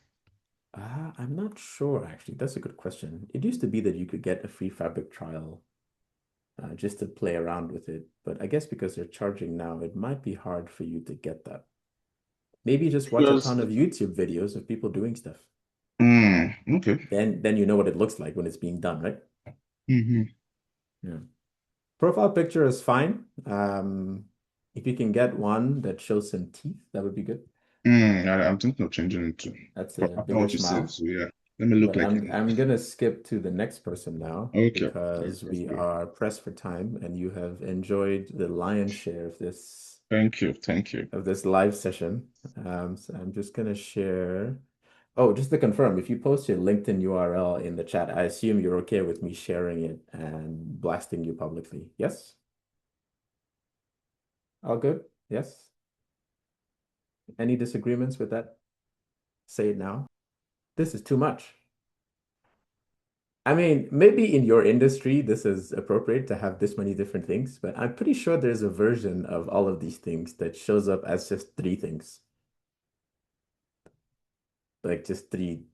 I'm not sure actually. That's a good question. It used to be that you could get a free Fabric trial just to play around with it, but I guess because they're charging now, it might be hard for you to get that. Maybe just watch a Because ton of YouTube videos of people doing stuff. okay. Then you know what it looks like when it's being done, right? Hmm. Yeah. Profile picture is fine. If you can get one that shows some teeth, that would be good. I'm thinking of changing it to. That's I a know bigger what you said. smile. So yeah. Let me look But like I'm gonna skip to the next person now okay. because Let's we go. are pressed for time and you have enjoyed the lion's share Thank you. Thank you. of this live session. So I'm just gonna share. Oh, just to confirm, if you post your LinkedIn URL in the chat, I assume you're okay with me sharing it and blasting you publicly. Yes? All good? Yes? Any disagreements with that? Say it now. This is too much. I mean, maybe in your industry, this is appropriate to have this many different things, but I'm pretty sure there's a version of all of these things that shows up as just three things. Like just three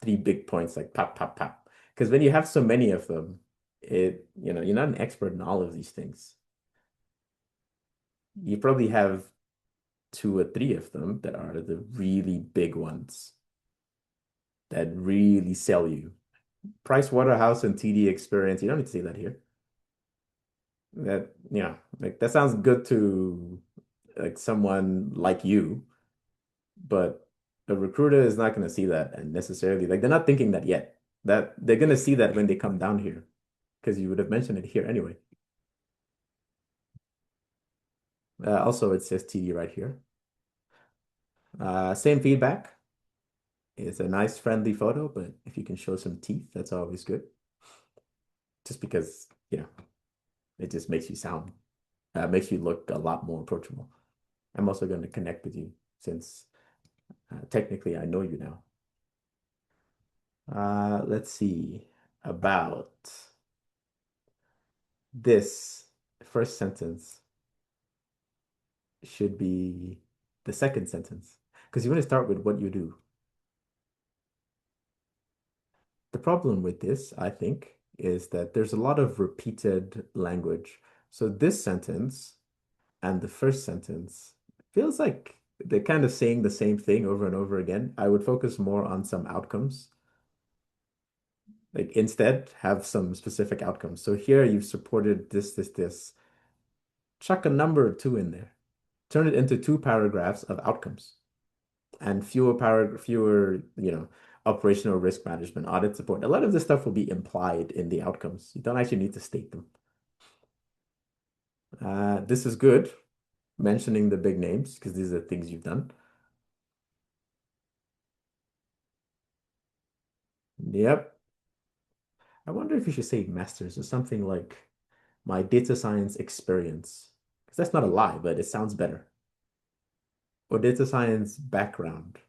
big points, like pop, pop, pop. Because when you have so many of them, you're not an expert in all of these things. You probably have two or three of them that are the really big ones that really sell you. Price Waterhouse and TD Experience. You don't need to say that here. That, like that sounds good to like someone like you, but a recruiter is not going to see that and necessarily like they're not thinking that yet. That they're going to see that when they come down here because you would have mentioned it here anyway. Also, it says TD right here. Same feedback. It's a nice, friendly photo, but if you can show some teeth, that's always good. Just because, it just makes you look a lot more approachable. I'm also going to connect with you since technically I know you now. Let's see about this first sentence should be the second sentence because you want to start with what you do. The problem with this, I think, is that there's a lot of repeated language. So this sentence and the first sentence feels like they're kind of saying the same thing over and over again. I would focus more on some outcomes. Like instead, have some specific outcomes. So here you've supported this, this, this. Chuck a number or two in there. Turn it into two paragraphs of outcomes and fewer, operational risk management, audit support. A lot of this stuff will be implied in the outcomes. You don't actually need to state them. This is good, mentioning the big names, because these are things you've done. Yep. I wonder if you should say masters or something like my data science experience, because that's not a lie, but it sounds better. Or data science background.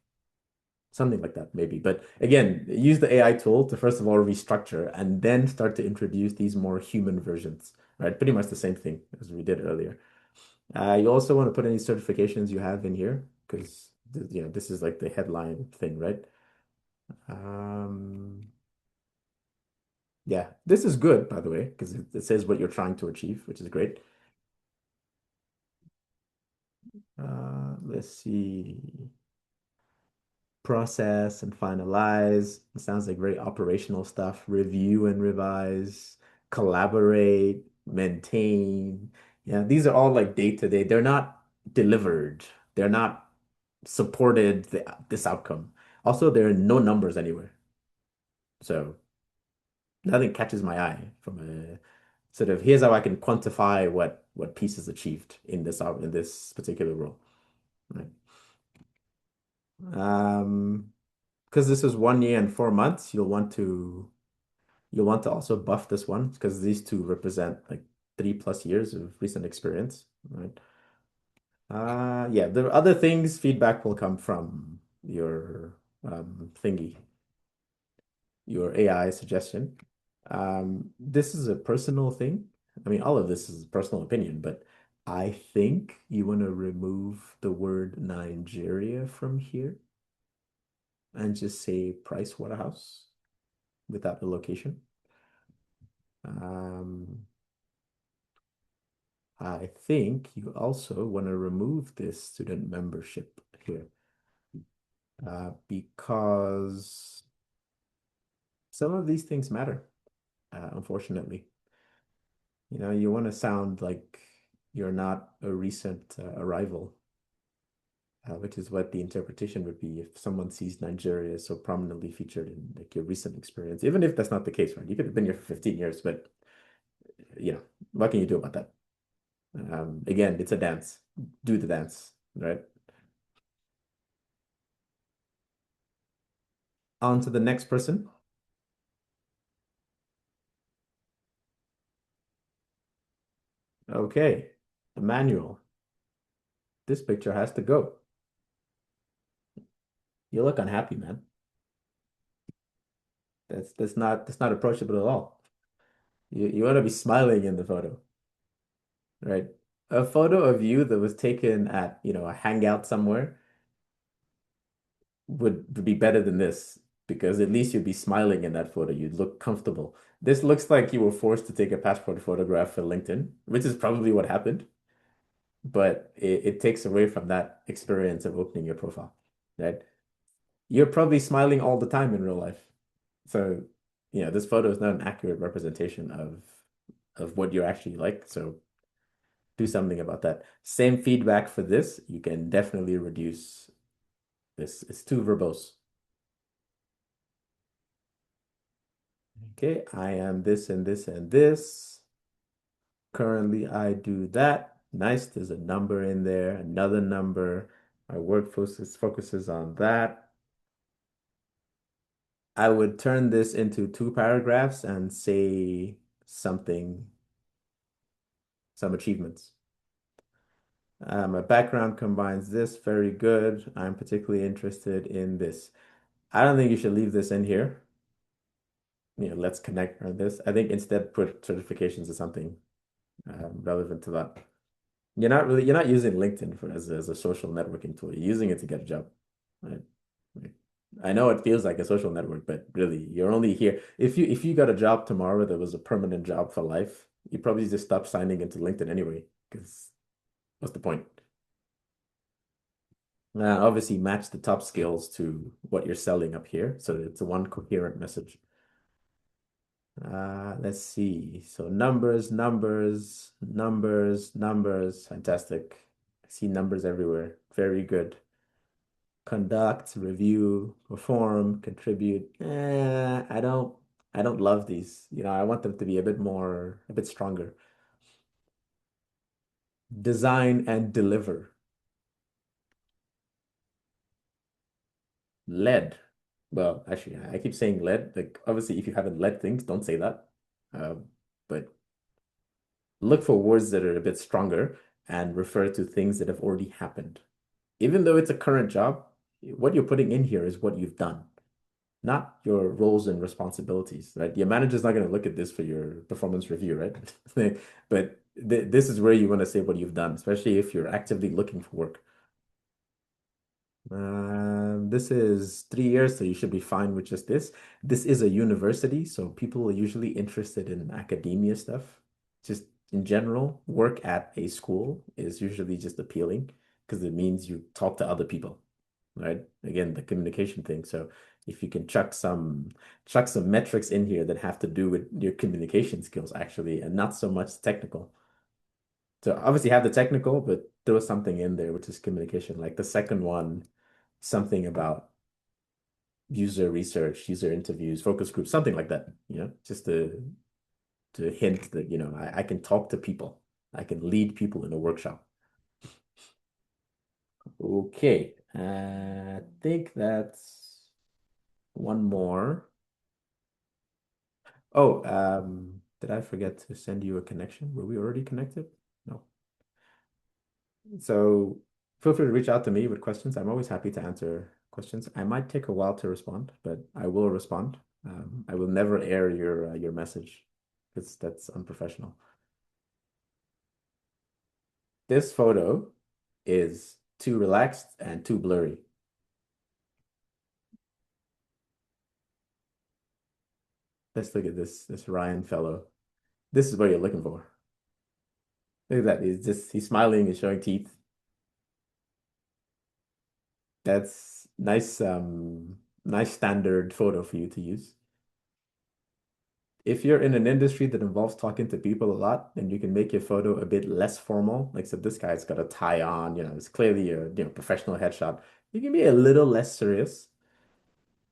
Something like that, maybe. But again, use the AI tool to first of all restructure and then start to introduce these more human versions, right? Pretty much the same thing as we did earlier. You also want to put any certifications you have in here because this is like the headline thing, right? Um, yeah, this is good, by the way, because it says what you're trying to achieve, which is great. Let's see. Process and finalize. It sounds like very operational stuff. Review and revise, collaborate, maintain. Yeah, these are all like day to day. They're not delivered. They're not supported this outcome. Also, there are no numbers anywhere. So nothing catches my eye from a sort of here's how I can quantify what piece is achieved in this particular role. Right. Because this is 1 year and 4 months, you'll want to also buff this one because these two represent like 3+ years of recent experience, right? Yeah, the other things feedback will come from your thingy, your AI suggestion. This is a personal thing. I mean, all of this is personal opinion, but I think you want to remove the word Nigeria from here and just say Price Waterhouse without the location. I think you also want to remove this student membership here because some of these things matter, unfortunately. You want to sound like you're not a recent arrival. which is what the interpretation would be if someone sees Nigeria so prominently featured in like your recent experience, even if that's not the case, right? You could have been here for 15 years, but what can you do about that? Again, it's a dance. Do the dance, right? On to the next person. Okay, Emmanuel, this picture has to go. You look unhappy, man. That's not approachable at all. You want to be smiling in the photo, right? A photo of you that was taken at, a hangout somewhere would be better than this because at least you'd be smiling in that photo. You'd look comfortable. This looks like you were forced to take a passport photograph for LinkedIn, which is probably what happened, but it takes away from that experience of opening your profile, right? You're probably smiling all the time in real life. So, this photo is not an accurate representation of what you're actually like. So do something about that. Same feedback for this. You can definitely reduce this. It's too verbose. Okay, I am this and this and this. Currently, I do that. Nice. There's a number in there, another number. My work focuses on that. I would turn this into 2 paragraphs and say something, some achievements. My background combines this very good. I'm particularly interested in this. I don't think you should leave this in here. Let's connect on this. I think instead put certifications or something relevant to that. You're not using LinkedIn as a social networking tool. You're using it to get a job, right? Like, I know it feels like a social network, but really, you're only here. If you got a job tomorrow that was a permanent job for life, you probably just stop signing into LinkedIn anyway, because what's the point? Obviously, match the top skills to what you're selling up here, so it's a one coherent message. Let's see. So numbers, numbers, numbers, numbers. Fantastic. I see numbers everywhere. Very good. Conduct, review, perform, contribute. I don't love these. I want them to be a bit stronger. Design and deliver. Led. Well, actually, I keep saying led. Like, obviously, if you haven't led things, don't say that. But look for words that are a bit stronger and refer to things that have already happened. Even though it's a current job, what you're putting in here is what you've done, not your roles and responsibilities, right? Your manager's not going to look at this for your performance review, right? But this is where you want to say what you've done, especially if you're actively looking for work. This is 3 years, so you should be fine with just this. This is a university, so people are usually interested in academia stuff. Just in general, work at a school is usually just appealing because it means you talk to other people, right? Again, the communication thing. So if you can chuck some metrics in here that have to do with your communication skills, actually, and not so much technical. So obviously have the technical, but throw something in there, which is communication. Like the second one, something about user research, user interviews, focus groups, something like that, just to hint that, I can talk to people. I can lead people in a workshop. Okay, I think that's one more. Oh, did I forget to send you a connection? Were we already connected? No. So feel free to reach out to me with questions. I'm always happy to answer questions. I might take a while to respond, but I will respond. I will never air your message because that's unprofessional. This photo is too relaxed and too blurry. Let's look at this Ryan fellow. This is what you're looking for. Look at that. He's smiling, he's showing teeth. That's nice standard photo for you to use. If you're in an industry that involves talking to people a lot, then you can make your photo a bit less formal. Like, so this guy's got a tie on, it's clearly a, professional headshot. You can be a little less serious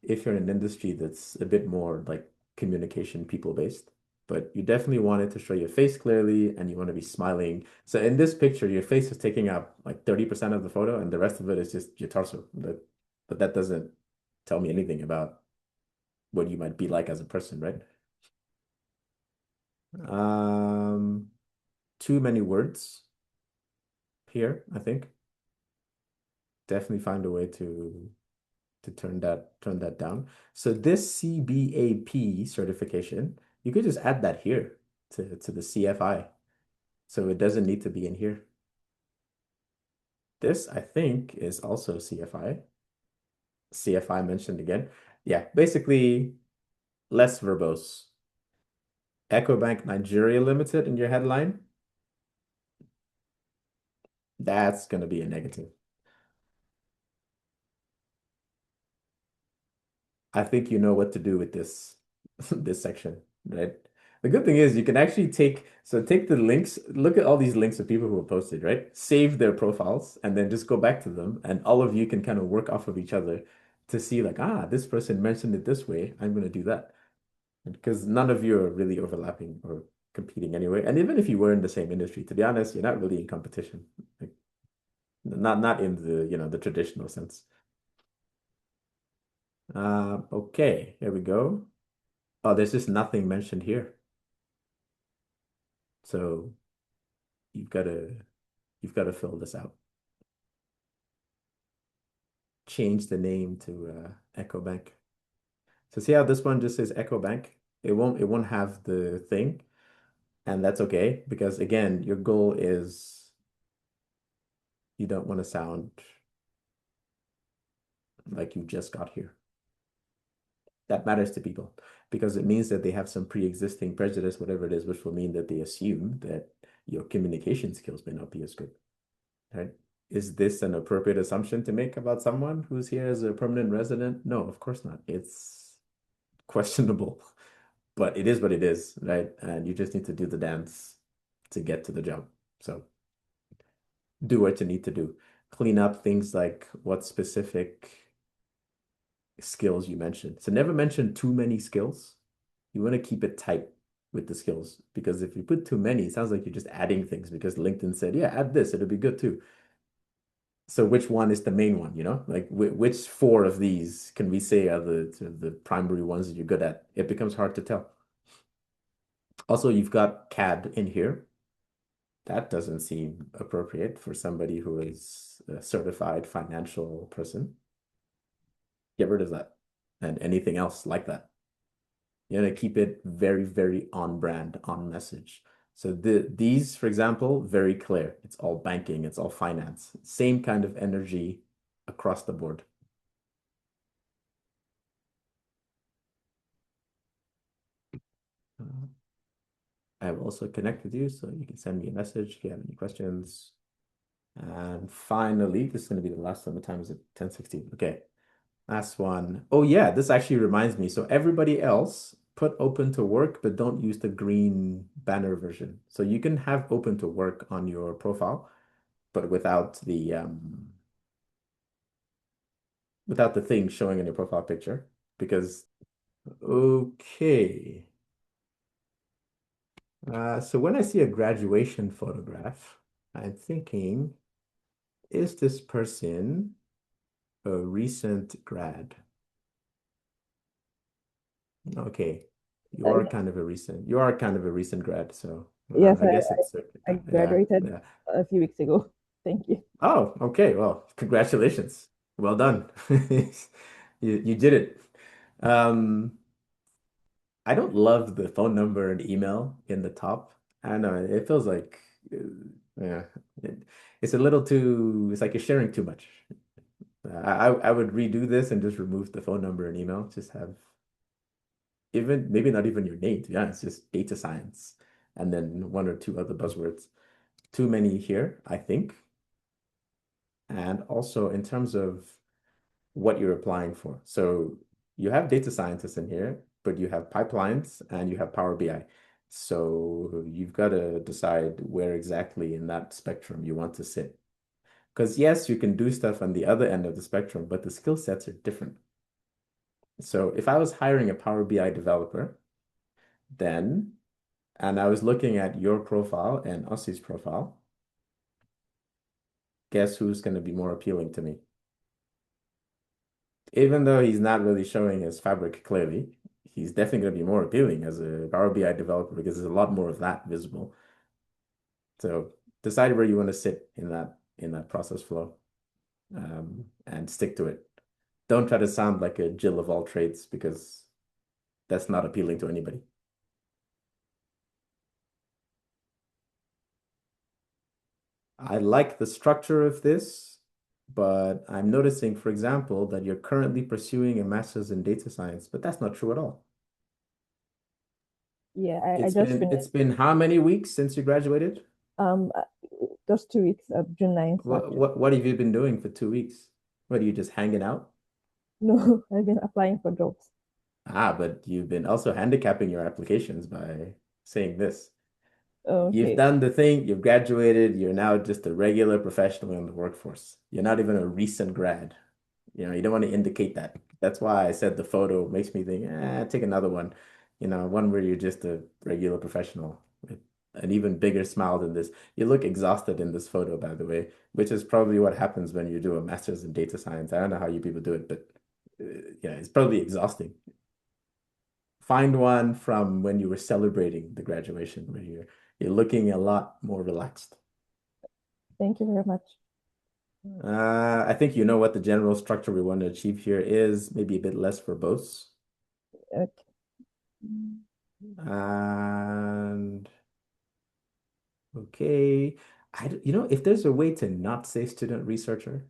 if you're in an industry that's a bit more like communication people based. But you definitely want it to show your face clearly and you want to be smiling. So in this picture, your face is taking up like 30% of the photo and the rest of it is just your torso. But that doesn't tell me anything about what you might be like as a person, right? Um, Too many words here, I think. Definitely find a way to turn that down. So this CBAP certification, you could just add that here to the CFI. So it doesn't need to be in here. This, I think, is also CFI. CFI mentioned again. Yeah, basically less verbose. EcoBank Nigeria Limited in your headline. That's going to be a negative. I think you know what to do with this this section, right? The good thing is you can actually take the links, look at all these links of people who have posted, right? Save their profiles and then just go back to them and all of you can kind of work off of each other to see like, this person mentioned it this way, I'm going to do that. Because none of you are really overlapping or competing anyway. And even if you were in the same industry, to be honest, you're not really in competition. Like, not in the, the traditional sense. Okay, here we go. Oh, there's just nothing mentioned here. So you've got to fill this out. Change the name to EcoBank. So see how this one just says EcoBank? It won't have the thing, and that's okay because again, your goal is you don't want to sound like you just got here. That matters to people because it means that they have some pre-existing prejudice, whatever it is, which will mean that they assume that your communication skills may not be as good. Right? Is this an appropriate assumption to make about someone who's here as a permanent resident? No, of course not. It's questionable, but it is what it is, right? And you just need to do the dance to get to the job. So do what you need to do. Clean up things like what specific skills you mentioned. So never mention too many skills. You want to keep it tight with the skills because if you put too many, it sounds like you're just adding things because LinkedIn said, yeah, add this, it'll be good too. So which one is the main one, Like which four of these can we say are the primary ones that you're good at? It becomes hard to tell. Also, you've got CAD in here. That doesn't seem appropriate for somebody who is a certified financial person. Get rid of that and anything else like that. You want to keep it very, very on brand, on message. So these, for example, very clear. It's all banking, it's all finance. Same kind of energy across the board. I will also connect with you, so you can send me a message if you have any questions. And finally, this is going to be the last one. The time is at 10:16. Okay, last one. Oh yeah, this actually reminds me. So everybody else put open to work, but don't use the green banner version. So you can have open to work on your profile, but without the thing showing in your profile picture. Because okay. So when I see a graduation photograph, I'm thinking, is this person a recent grad? Okay, you are kind of a recent grad, so Yes, I guess it's I yeah, graduated yeah. a few weeks ago. Thank you. Oh, okay. Well, congratulations. Well done. You did it. Um, I don't love the phone number and email in the top. I don't know. It feels like, yeah, it's a little too, it's like you're sharing too much. I would redo this and just remove the phone number and email. Just have even, maybe not even your name, to be honest, just data science and then one or two other buzzwords. Too many here, I think. And also in terms of what you're applying for. So you have data scientists in here. but you have pipelines and you have Power BI. So you've got to decide where exactly in that spectrum you want to sit. Because yes, you can do stuff on the other end of the spectrum, but the skill sets are different. So if I was hiring a Power BI developer, then, and I was looking at your profile and Ossie's profile, guess who's going to be more appealing to me? Even though he's not really showing his fabric clearly, he's definitely going to be more appealing as a Power BI developer because there's a lot more of that visible. So decide where you want to sit in that process flow, and stick to it. Don't try to sound like a Jill of all trades because that's not appealing to anybody. I like the structure of this, but I'm noticing, for example, that you're currently pursuing a master's in data science, but that's not true at all. Yeah, I It's just been finished. it's been how many weeks since you graduated? Um, uh, just 2 weeks, June 9th, What actually. what what have you been doing for 2 weeks? What are you just hanging out? No, I've been applying for jobs. Ah, but you've been also handicapping your applications by saying this. You've Okay. done the thing, you've graduated, you're now just a regular professional in the workforce. You're not even a recent grad. You don't want to indicate that. That's why I said the photo makes me think, take another one. One where you're just a regular professional with an even bigger smile than this. You look exhausted in this photo, by the way, which is probably what happens when you do a master's in data science. I don't know how you people do it, but yeah, it's probably exhausting. Find one from when you were celebrating the graduation, where you're looking a lot more relaxed. Thank you very much. I think you know what the general structure we want to achieve here is, maybe a bit less verbose. Okay. And okay, if there's a way to not say student researcher,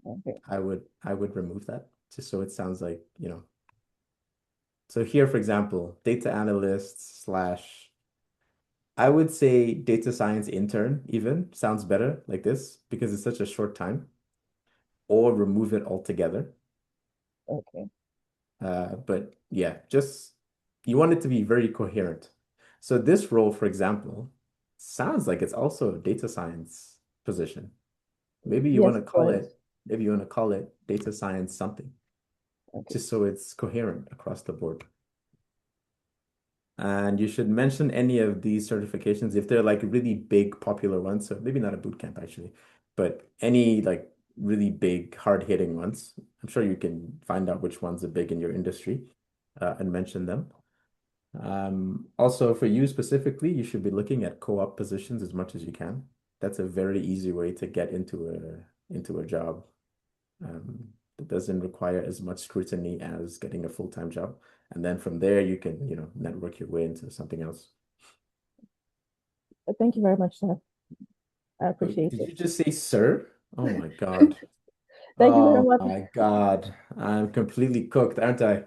Okay. I would remove that just so it sounds like. So here, for example, data analyst slash, I would say data science intern even sounds better like this because it's such a short time, or remove it altogether. Okay. But yeah, just you want it to be very coherent. So this role, for example, sounds like it's also a data science position. Maybe you want Yes, to it call was. it, maybe you want to call it data science something, Okay. just so it's coherent across the board. And you should mention any of these certifications if they're like really big, popular ones. So maybe not a boot camp actually, but any like really big, hard-hitting ones. I'm sure you can find out which ones are big in your industry, and mention them. Also, for you specifically, you should be looking at co-op positions as much as you can. That's a very easy way to get into a job. That doesn't require as much scrutiny as getting a full-time job. And then from there, you can, network your way into something else. Thank you very much, sir. I Oh, appreciate did it. you just say sir? Oh my God. Thank you very Oh much. my God. I'm completely cooked, aren't I?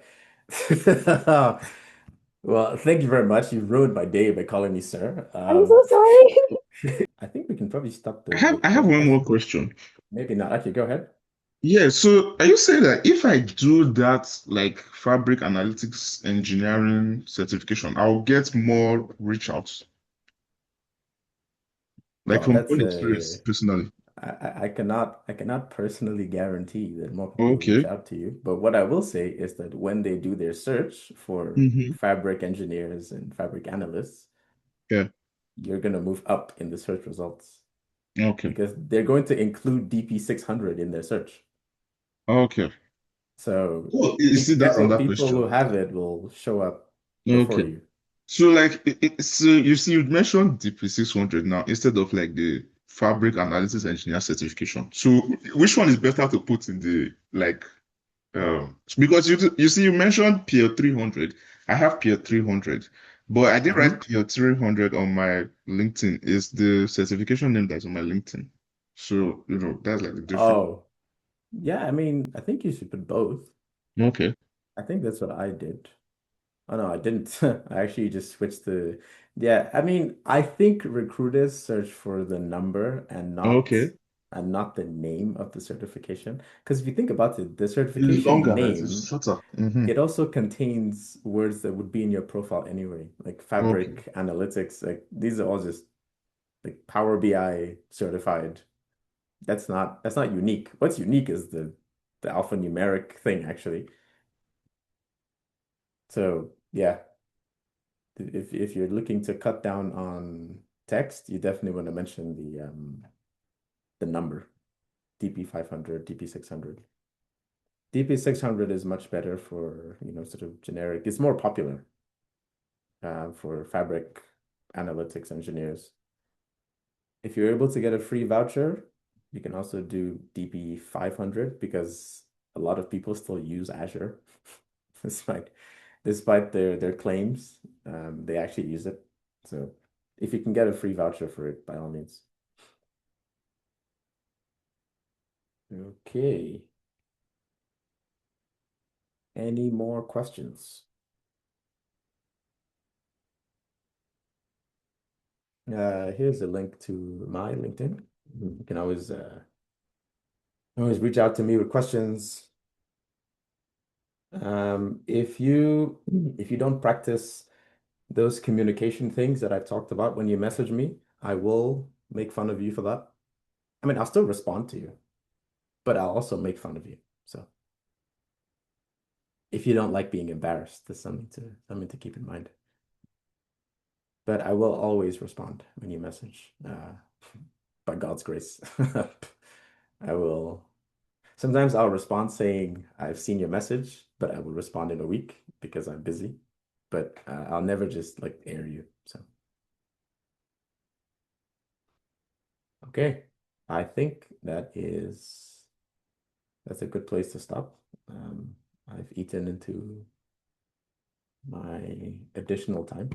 Well, thank you very much. You ruined my day by calling me sir. I'm so sorry. I think we can probably stop I the have I have one podcast. more question. Maybe not. Okay, go ahead. Yeah, so are you saying that if I do that like fabric analytics engineering certification, I'll get more reach outs, like Well, from my that's own experience personally? I cannot personally guarantee that more people will reach Okay. out to you. But what I will say is that when they do their search for Hmm. fabric engineers and fabric analysts, Yeah. you're gonna move up in the search results Okay. because they're going to include DP600 in their search. Okay. So Oh, you see, that's several another people who question. have it will show up before Okay. you. So like so you see you mentioned DP600 now instead of like the fabric analysis engineer certification. So which one is better to put in the like because you see you mentioned Peer 300. I have Peer 300, but I didn't write Mhm. Peer 300 on my LinkedIn. It's the certification name that's on my LinkedIn. So, that's like the difference. Oh, yeah, I mean, I think you should put both. Okay. I think that's what I did. Oh no, I didn't. I actually just switched to, yeah, I mean, I think recruiters search for the number and not Okay. and not the name of the certification. Because if you think about it, the It's certification longer, it is name, shorter. it also contains words that would be in your profile anyway, like Okay. Fabric, analytics, like these are all just like Power BI certified. That's not unique. What's unique is the alphanumeric thing actually. So yeah, if you're looking to cut down on text, you definitely want to mention the number DP500, DP600. DP600 is much better for, sort of generic. It's more popular for Fabric analytics engineers. If you're able to get a free voucher, you can also do DP500 because a lot of people still use Azure. Despite their claims, they actually use it. So if you can get a free voucher for it, by all means. Okay. Any more questions? Here's a link to my LinkedIn. You can always reach out to me with questions. If you don't practice those communication things that I've talked about when you message me, I will make fun of you for that. I mean, I'll still respond to you, but I'll also make fun of you. So if you don't like being embarrassed, that's something to keep in mind. But I will always respond when you message, by God's grace. I will. Sometimes I'll respond saying I've seen your message, but I will respond in a week because I'm busy. But I'll never just like air you. So okay, I think that's a good place to stop. I've eaten into my additional time.